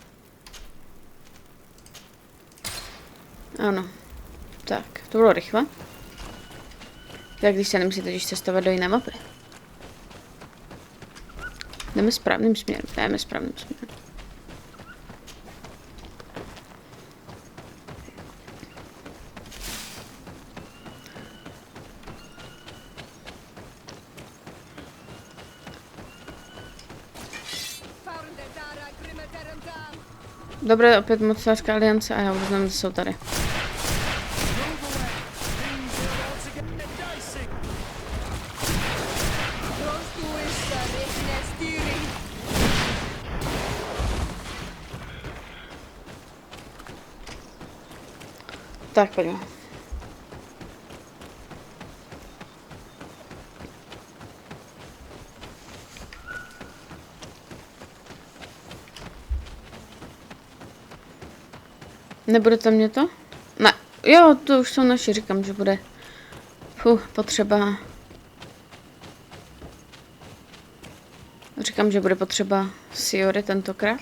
Ano. Tak, to bylo rychle. Tak když se nemusíte totiž cestovat do jiné mapy. Jdeme správným směrem. Dobré, opět mocnářská aliance a já už znám, že jsou tady. Tak, pojďme. Nebudete mě to? Ne. Jo, to už jsou naši, říkám, že bude. Potřeba. Říkám, že bude potřeba Siory tentokrát.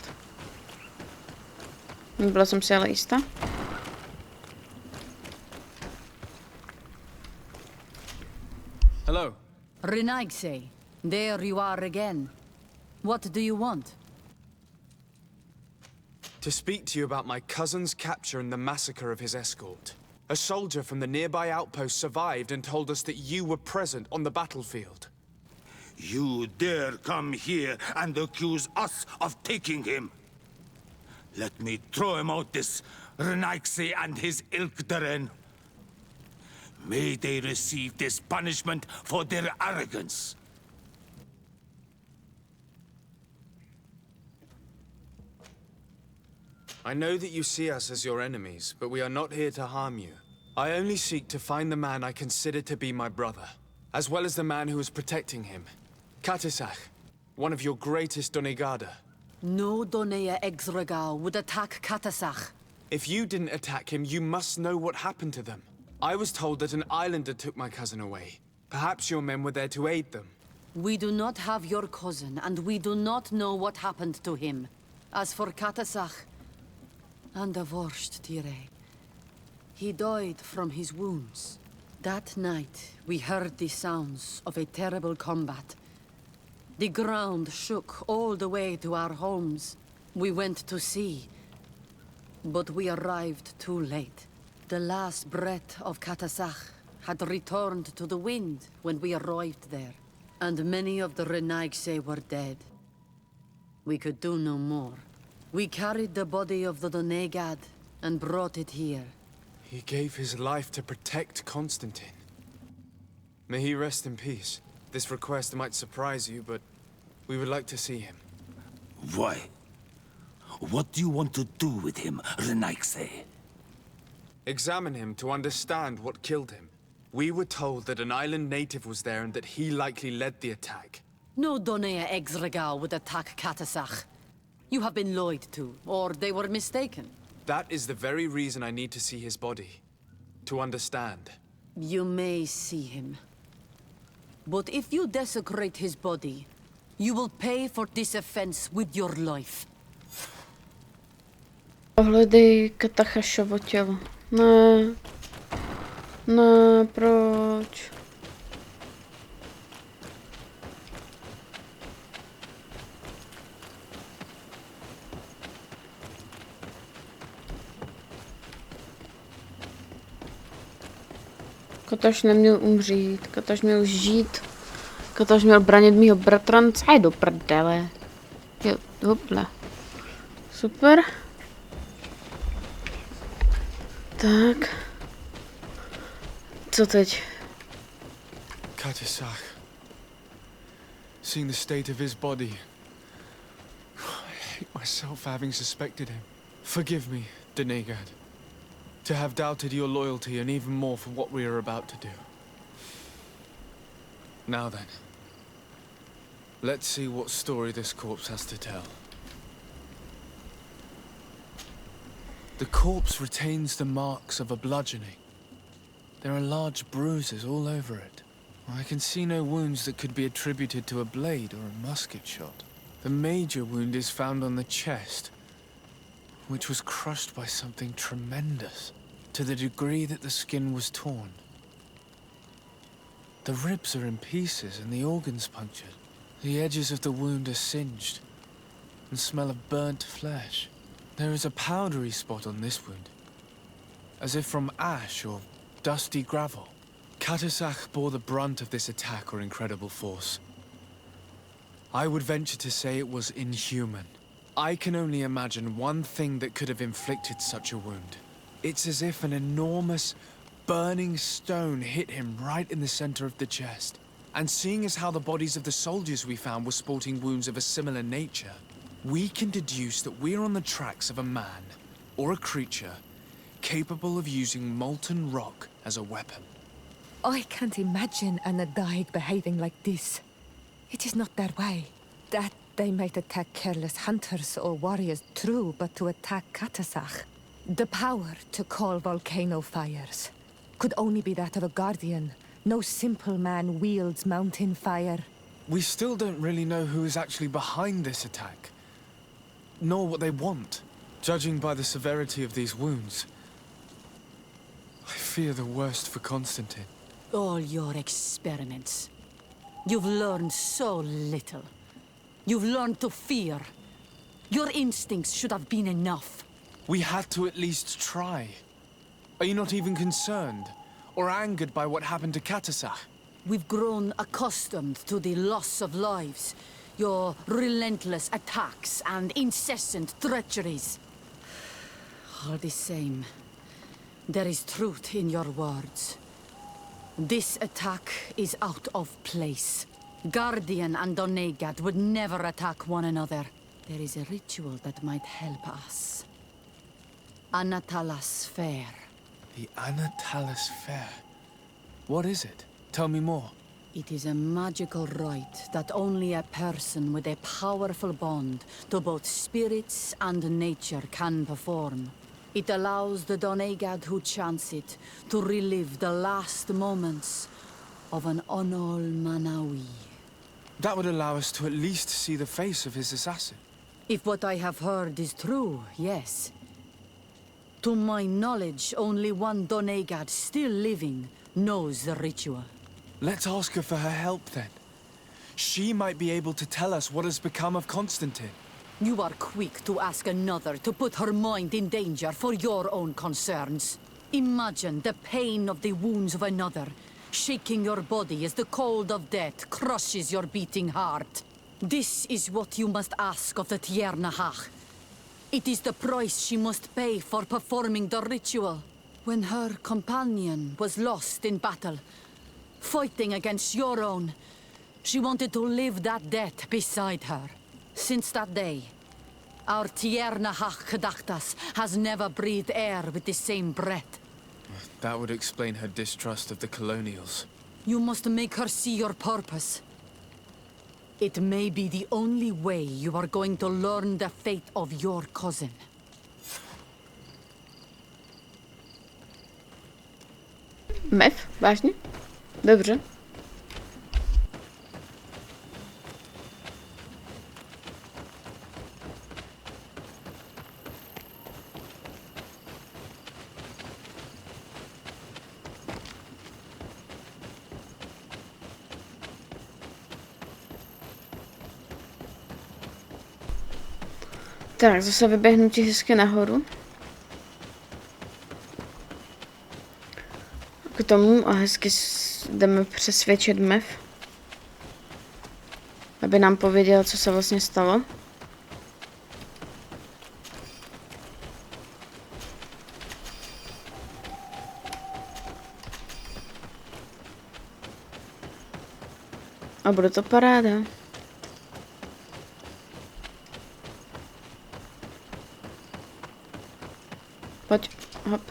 Nebyla jsem si ale jistá. Hello. Renaigse, there you are again. What do you want? To speak to you about my cousin's capture and the massacre of his escort. A soldier from the nearby outpost survived and told us that you were present on the battlefield. You dare come here and accuse us of taking him? Let me throw him out this Renaigse and his Ilkdaren. May they receive this punishment for their arrogance. I know that you see us as your enemies, but we are not here to harm you. I only seek to find the man I consider to be my brother, as well as the man who is protecting him. Katisach, one of your greatest Donegada. No Donea Exregal would attack Katasach. If you didn't attack him, you must know what happened to them. I was told that an islander took my cousin away. Perhaps your men were there to aid them. We do not have your cousin, and we do not know what happened to him. As for Katasach, and the worst, Tire, he died from his wounds. That night, we heard the sounds of a terrible combat. The ground shook all the way to our homes. We went to see, but we arrived too late. The last breath of Katasach had returned to the wind when we arrived there, and many of the Renaigse were dead. We could do no more. We carried the body of the Donegad and brought it here. He gave his life to protect Constantin. May he rest in peace. This request might surprise you, but we would like to see him. Why? What do you want to do with him, Renaigse? Examine him to understand what killed him. We were told that an island native was there and that he likely led the attack. No Donea Exregal would attack Katasach. You have been lied to, or they were mistaken. That is the very reason I need to see his body. To understand. You may see him. But if you desecrate his body, you will pay for this offense with your life. Ohledej Katachašovo tělo. Ne. Ne, proč? Kataš neměl umřít, Kataš měl žít, Kataš měl bránit mýho bratrance, aj do prdele. Jo, hopla. Super. Tak. Co teď? Katisach. Seeing the state of his body. I hate myself for having suspected him. Forgive me, Donegad. To have doubted your loyalty and even more for what we are about to do. Now then. Let's see what story this corpse has to tell. The corpse retains the marks of a bludgeoning. There are large bruises all over it. I can see no wounds that could be attributed to a blade or a musket shot. The major wound is found on the chest, which was crushed by something tremendous, to the degree that the skin was torn. The ribs are in pieces and the organs punctured. The edges of the wound are singed and smell of burnt flesh. There is a powdery spot on this wound, as if from ash or dusty gravel. Katasach bore the brunt of this attack or incredible force. I would venture to say it was inhuman. I can only imagine one thing that could have inflicted such a wound. It's as if an enormous, burning stone hit him right in the center of the chest. And seeing as how the bodies of the soldiers we found were sporting wounds of a similar nature, we can deduce that we're on the tracks of a man, or a creature, capable of using molten rock as a weapon. I can't imagine an Adaig behaving like this. It is not their way. That they might attack careless hunters or warriors, true, but to attack Katasach, the power to call volcano fires, could only be that of a guardian. No simple man wields mountain fire. We still don't really know who is actually behind this attack, nor what they want. Judging by the severity of these wounds, I fear the worst for Constantin. All your experiments. You've learned so little. You've learned to fear. Your instincts should have been enough. We had to at least try. Are you not even concerned or angered by what happened to Katasach? We've grown accustomed to the loss of lives, your relentless attacks and incessant treacheries. All the same, there is truth in your words. This attack is out of place. Guardian and Donegad would never attack one another. There is a ritual that might help us. Anatalas Fair. The Anatalas Fair. What is it? Tell me more. It is a magical rite that only a person with a powerful bond to both spirits and nature can perform. It allows the Donegad who chants it to relive the last moments of an Onol Manawi. That would allow us to at least see the face of his assassin. If what I have heard is true, yes. To my knowledge, only one Donegad still living knows the ritual. Let's ask her for her help then. She might be able to tell us what has become of Constantin. You are quick to ask another to put her mind in danger for your own concerns. Imagine the pain of the wounds of another, shaking your body as the cold of death crushes your beating heart. This is what you must ask of the Tiernahach. It is the price she must pay for performing the ritual. When her companion was lost in battle, fighting against your own, she wanted to live that death beside her. Since that day, our Tiernahach Kedachtas has never breathed air with the same breath. That would explain her distrust of the colonials. You must make her see your purpose. It may be the only way you are going to learn the fate of your cousin. Mev, vážně? Dobře. Tak, zase vyběhnutí hezky nahoru. K tomu a hezky jdeme přesvědčit Mev, aby nám pověděl, co se vlastně stalo. A bude to paráda. Pojď, hop.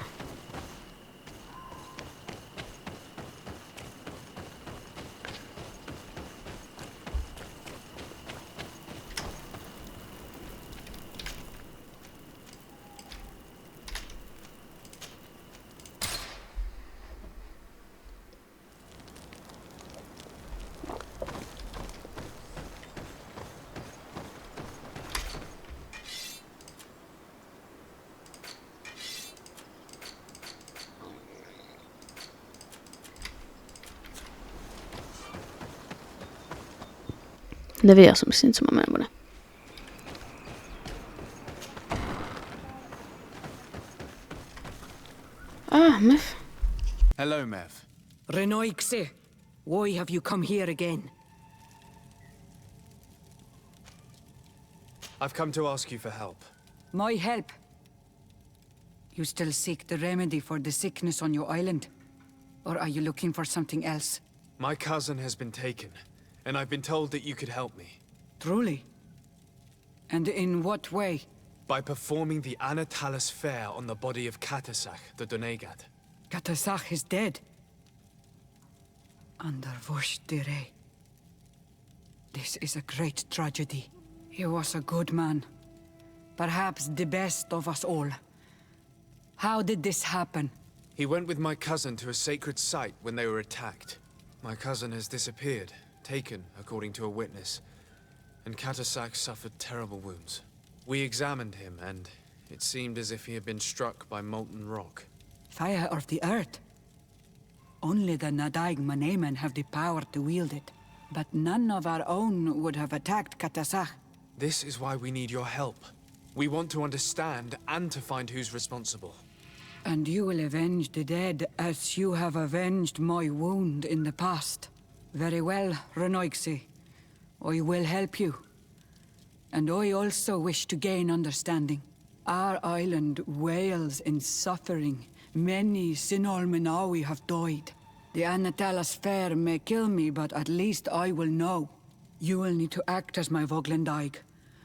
Nevěděl jsem si, co máme nebo ne. Mev. Hello, Mev. Renoixe, why have you come here again? I've come to ask you for help. My help? You still seek the remedy for the sickness on your island? Or are you looking for something else? My cousin has been taken, and I've been told that you could help me. Truly? And in what way? By performing the Anatalis fair on the body of Katasach, the Donegad. Katasach is dead. Under Voshtire. This is a great tragedy. He was a good man. Perhaps the best of us all. How did this happen? He went with my cousin to a sacred site when they were attacked. My cousin has disappeared, taken, according to a witness. And Katasach suffered terrible wounds. We examined him, and it seemed as if he had been struck by molten rock. Fire of the earth? Only the Nadaig Manemen have the power to wield it. But none of our own would have attacked Katasach. This is why we need your help. We want to understand and to find who's responsible. And you will avenge the dead as you have avenged my wound in the past. Very well, Renoixi. I will help you. And I also wish to gain understanding. Our island wails in suffering. Many Sinol Menawi have died. The Anatalas fair may kill me, but at least I will know. You will need to act as my Voglendaig,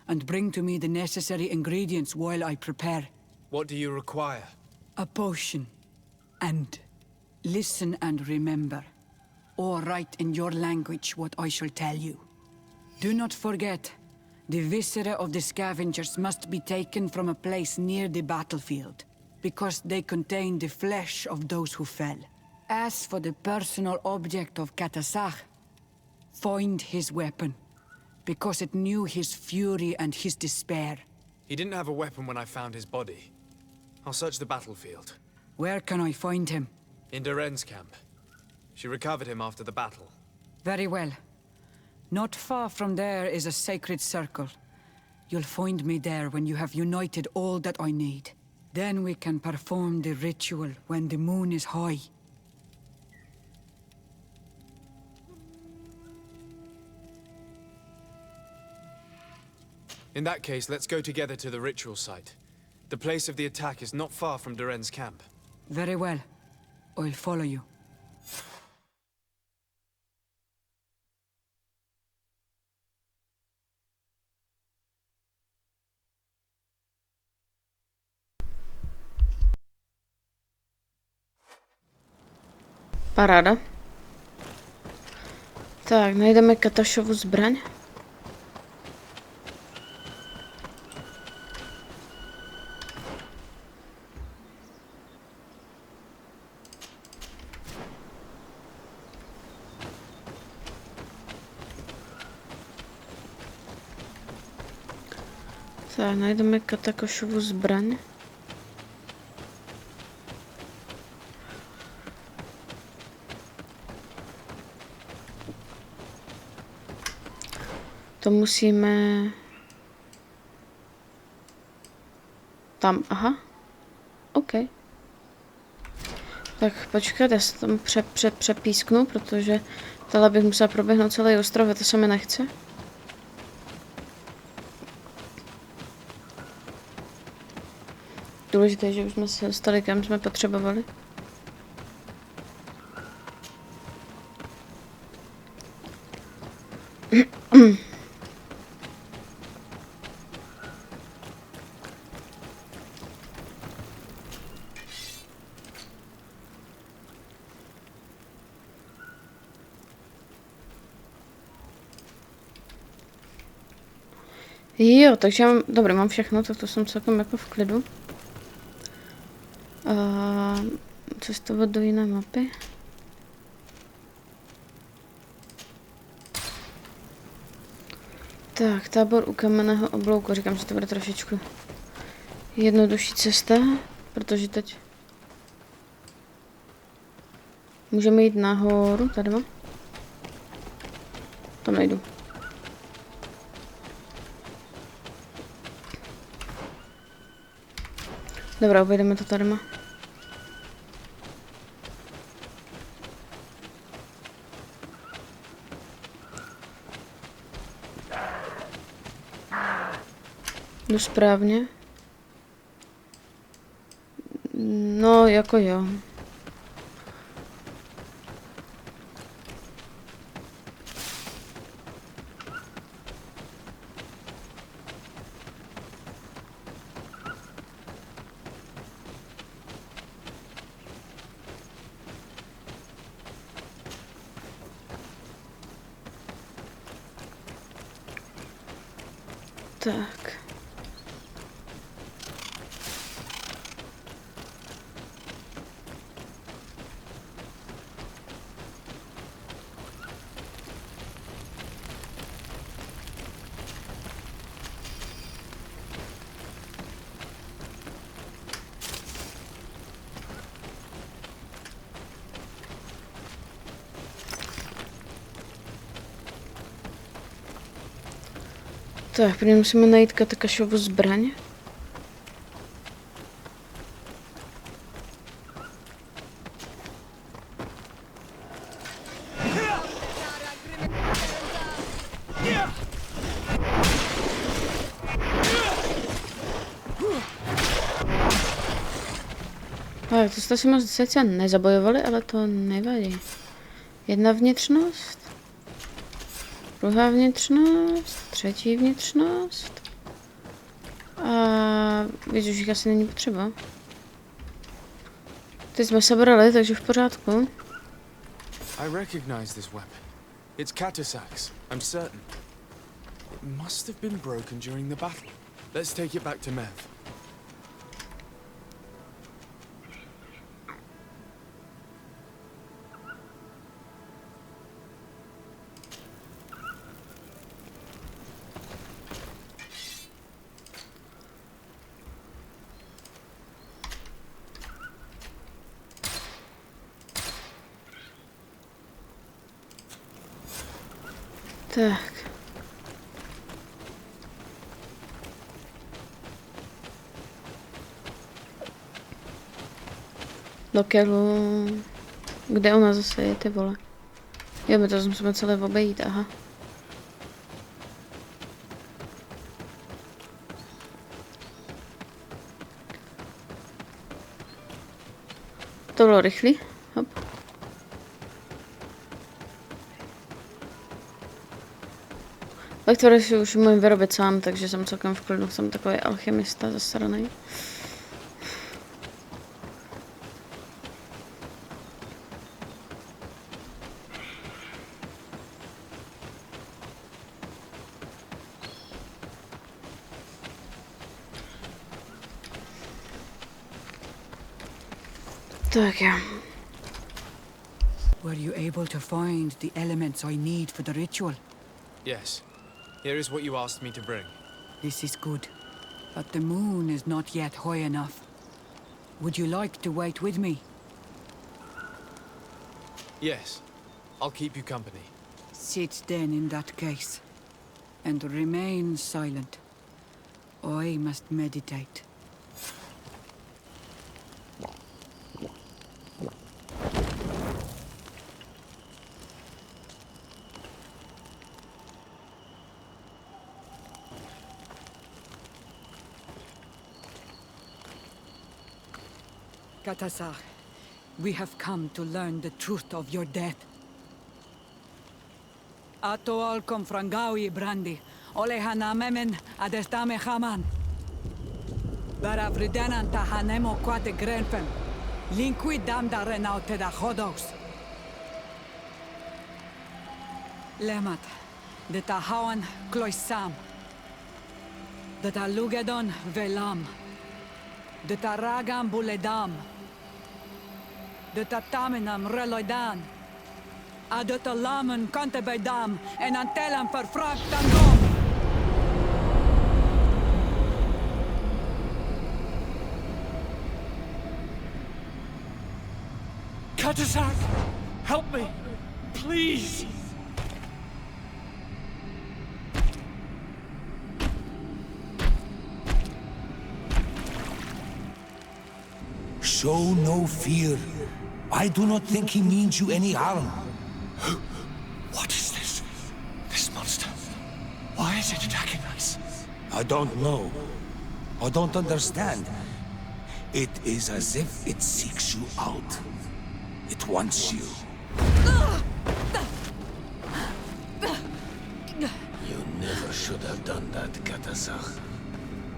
and bring to me the necessary ingredients while I prepare. What do you require? A potion. And listen and remember, or write in your language what I shall tell you. Do not forget, the viscera of the scavengers must be taken from a place near the battlefield, because they contain the flesh of those who fell. As for the personal object of Katasach, find his weapon, because it knew his fury and his despair. He didn't have a weapon when I found his body. I'll search the battlefield. Where can I find him? In Doren's camp. She recovered him after the battle. Very well. Not far from there is a sacred circle. You'll find me there when you have united all that I need. Then we can perform the ritual when the moon is high. In that case, let's go together to the ritual site. The place of the attack is not far from Doren's camp. Very well. I'll follow you. Paráda. Tak, najdeme Katašovu zbraň. Tak, najdeme Katakošovu zbraň. To musíme... Tam, aha. OK. Tak počkat, já se tam přepísknu, protože tohle bych musela proběhnout celý ostrov a to se mi nechce. Důležité je, že už jsme se dostali, kam jsme potřebovali. Jo, takže mám, dobrý, mám všechno, tak to jsem celkem jako v klidu. Cestovat do jiné mapy. Tak, tábor u kamenného oblouku, říkám, že to bude trošičku jednodušší cesta, protože teď můžeme jít nahoru, tady mám. Tam nejdu. Dobrá, objedeme to tady má. Jdu správně? No, jako jo. Tak. Tak, prvně musíme najít Katakašovu zbraň. Tak, to jste si moc sice nezabojovali, ale to nevadí. Jedna vnitřnost. Druhá vnitřnost. Třetí vnitřnost. A víc už jich asi není potřeba. Teď jsme sebrali, takže v pořádku. I recognize this weapon. It's Katasax, I'm certain. It must have been broken during the battle. Let's take it back to Mev. Tak. Do kelu. Kde ona zase je, ty vole? Jo, my to musíme celé obejít, aha. To bylo rychlý. Hop. Lektory si už umím vyrobit sám, takže jsem celkem v klidu, jsem takový alchymista zasranej. Tak jo. Were you able to find the elements I need for the ritual? Yes. Here is what you asked me to bring. This is good, but the moon is not yet high enough. Would you like to wait with me? Yes. I'll keep you company. Sit then in that case, and remain silent. I must meditate. Katasar, we have come to learn the truth of your death. Ato al confrangawi brandi, olehana memen adestame haman. Baravridanan tahanemo quate grenfen, linkui damda renaute da hodos. Lemat, de tahawan kloisam, de talugedon velam, de taragam buledam, de tatamenam reloidan, a de talamen kantebedam en antelam verfractangom. Katasak, help me, please. Show no fear. I do not think he means you any harm. What is this? This monster? Why is it attacking us? I don't know, I don't understand. It is as if it seeks you out. It wants you. You never should have done that, Katasach.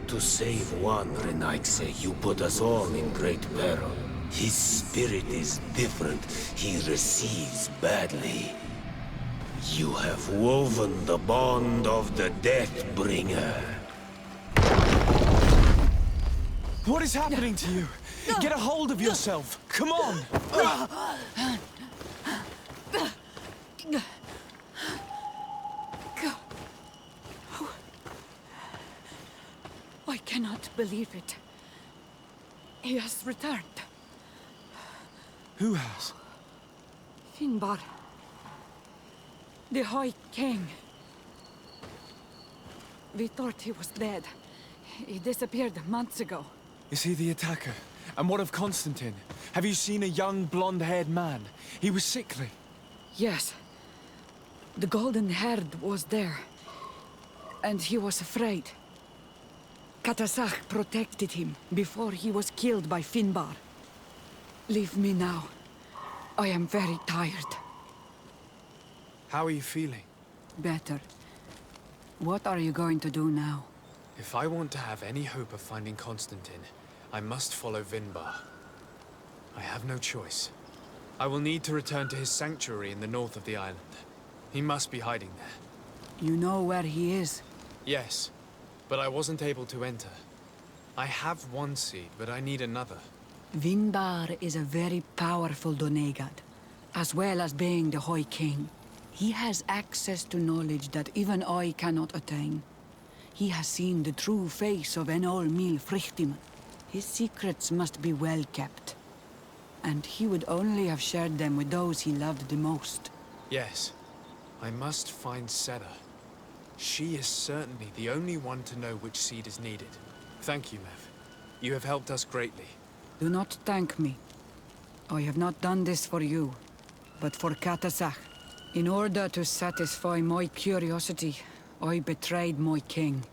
To save one Renaikse, you put us all in great peril. His spirit is different. He receives badly. You have woven the bond of the Deathbringer. What is happening to you? Get a hold of yourself. Come on. I cannot believe it. He has returned. Who has? Finbar. The High King. We thought he was dead. He disappeared months ago. Is he the attacker? And what of Constantin? Have you seen a young, blonde-haired man? He was sickly. Yes. The golden-haired was there. And he was afraid. Katasach protected him before he was killed by Finbar. Leave me now. I am very tired. How are you feeling? Better. What are you going to do now? If I want to have any hope of finding Constantin, I must follow Vinbar. I have no choice. I will need to return to his sanctuary in the north of the island. He must be hiding there. You know where he is? Yes, but I wasn't able to enter. I have one seed, but I need another. Vinbar is a very powerful Donegad, as well as being the High King. He has access to knowledge that even I cannot attain. He has seen the true face of Enol Mil Frichtim. His secrets must be well kept. And he would only have shared them with those he loved the most. Yes, I must find Sera. She is certainly the only one to know which seed is needed. Thank you, Mev. You have helped us greatly. Do not thank me. I have not done this for you, but for Katasach. In order to satisfy my curiosity, I betrayed my king.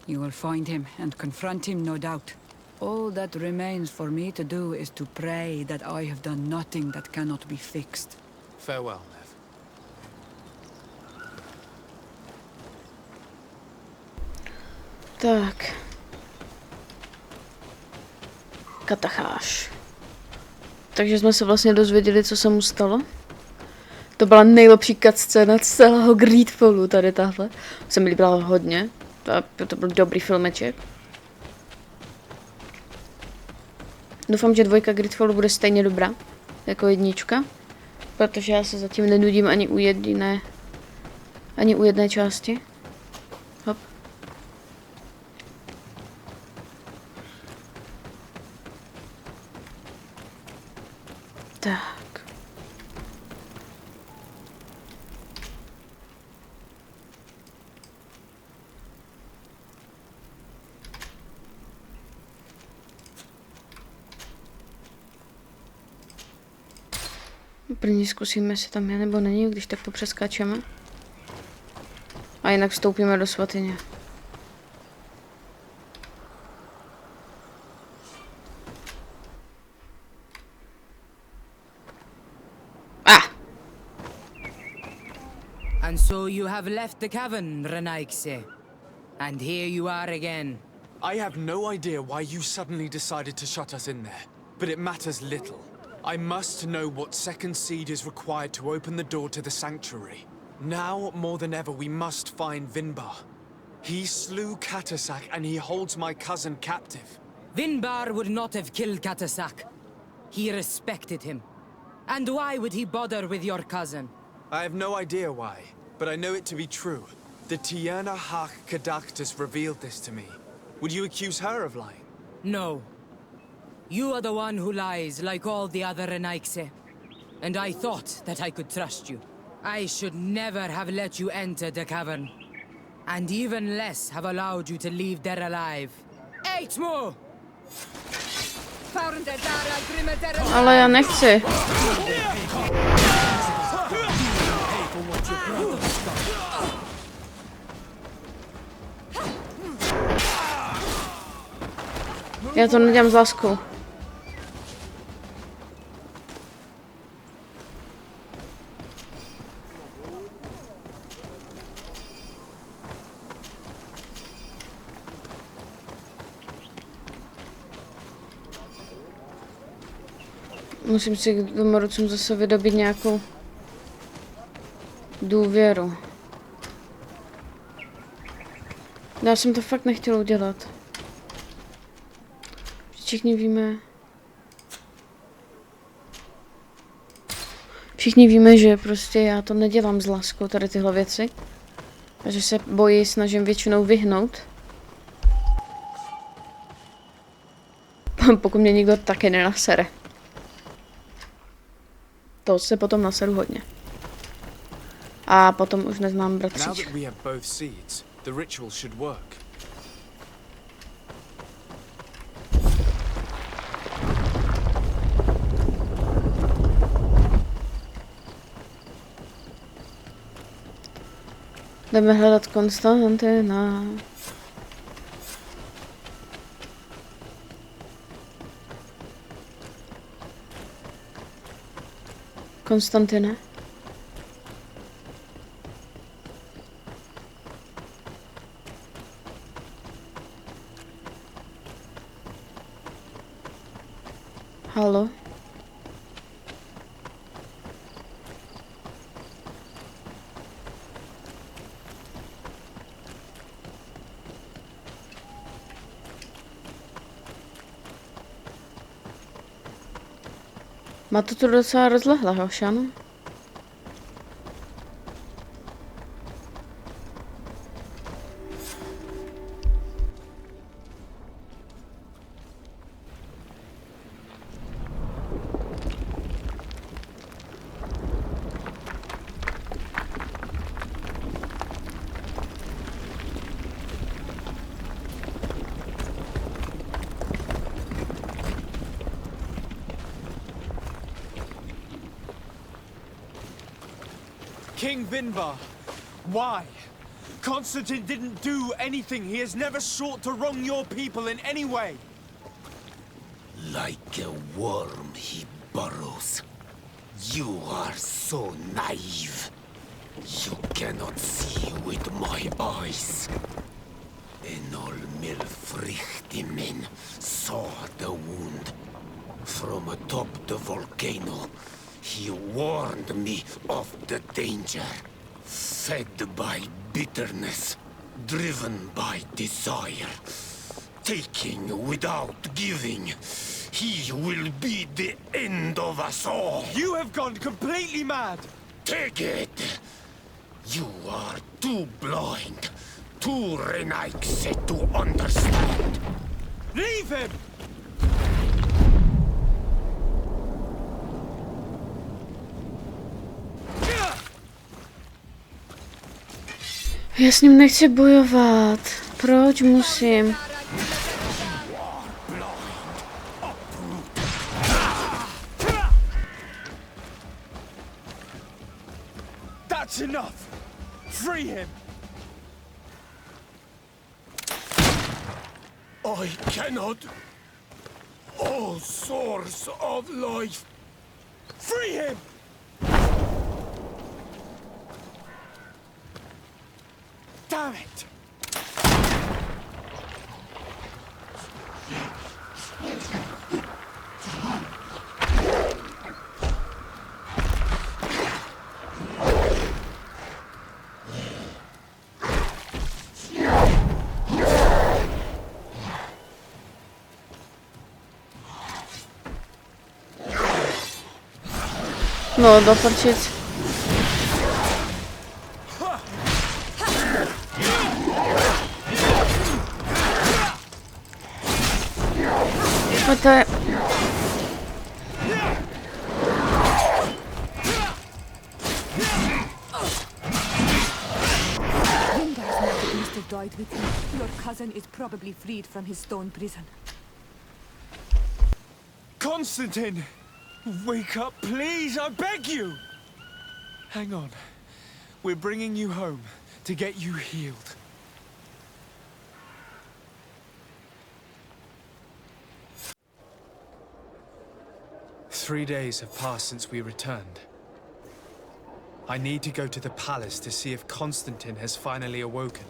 You will find him and confront him, no doubt. All that remains for me to do is to pray that I have done nothing that cannot be fixed. Farewell, Mev. Tak. Katacháš. Takže jsme se vlastně dozvěděli, co se mu stalo. To byla nejlepší cutscéna z celého GreedFallu, tady tahle. Se mi líbila hodně. To byl dobrý filmeček. Doufám, že 2 GreedFallu bude stejně dobrá jako 1. Protože já se zatím nenudím ani u jedné části. Hop. Tak. První zkusíme, jestli tam je nebo není, když tak to přeskáčeme. A jinak vstoupíme do svatyně. And so you have left the cavern, Renaikse. And here you are again. I have no idea why you suddenly decided to shut us in there, but it matters little. I must know what second seed is required to open the door to the sanctuary. Now, more than ever, we must find Vinbar. He slew Katasach and he holds my cousin captive. Vinbar would not have killed Katasach. He respected him. And why would he bother with your cousin? I have no idea why, but I know it to be true. The Tierna Hach Kadaktus revealed this to me. Would you accuse her of lying? No. You are the one who lies like all the other Renaikse. And I thought that I could trust you. I should never have let you enter the cavern. And even less have allowed you to leave there alive. 8 more! Ale já nechci. Já to nedělám s láskou. Musím si k domorodcům zase vydobít nějakou důvěru. Já jsem to fakt nechtěla udělat. Všichni víme, že prostě já to nedělám s láskou, tady tyhle věci. A že se boji snažím většinou vyhnout. Pokud mě nikdo taky nenasere. To se potom naseru hodně. A potom už neznám bratříčka. Jdeme hledat Constantina. Constantina. Halo. Má to tu docela rozlehlé, hošano? King Vinbar, why? Constantine didn't do anything. He has never sought to wrong your people in any way. Like a worm he burrows. You are so naive. You cannot see with my eyes. Enol Milfrichtimin saw the wound. From atop the volcano, he warned me of the danger. Fed by bitterness, driven by desire, taking without giving, he will be the end of us all. You have gone completely mad. Take it. You are too blind, too Renaigse to understand. Leave him! Já s ním nechci bojovat. Proč musím? That's enough. Free him. I cannot. O source of life. Free him! Damn it! No, doprčit. Pojďte. Died with him. Your cousin is probably freed from his stone prison. Constantine! Wake up, please, I beg you! Hang on. We're bringing you home to get you healed. 3 days have passed since we returned. I need to go to the palace to see if Constantin has finally awoken.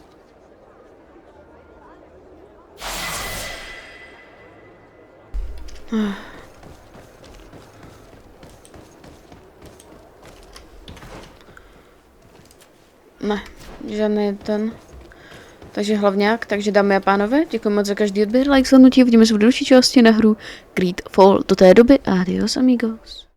Ne, žádný ten. Takže hlavňák, takže dámy a pánové, děkuji moc za každý odběr, like, slednutí, uvidíme se v další části na hru GreedFall. Do té doby, adios amigos.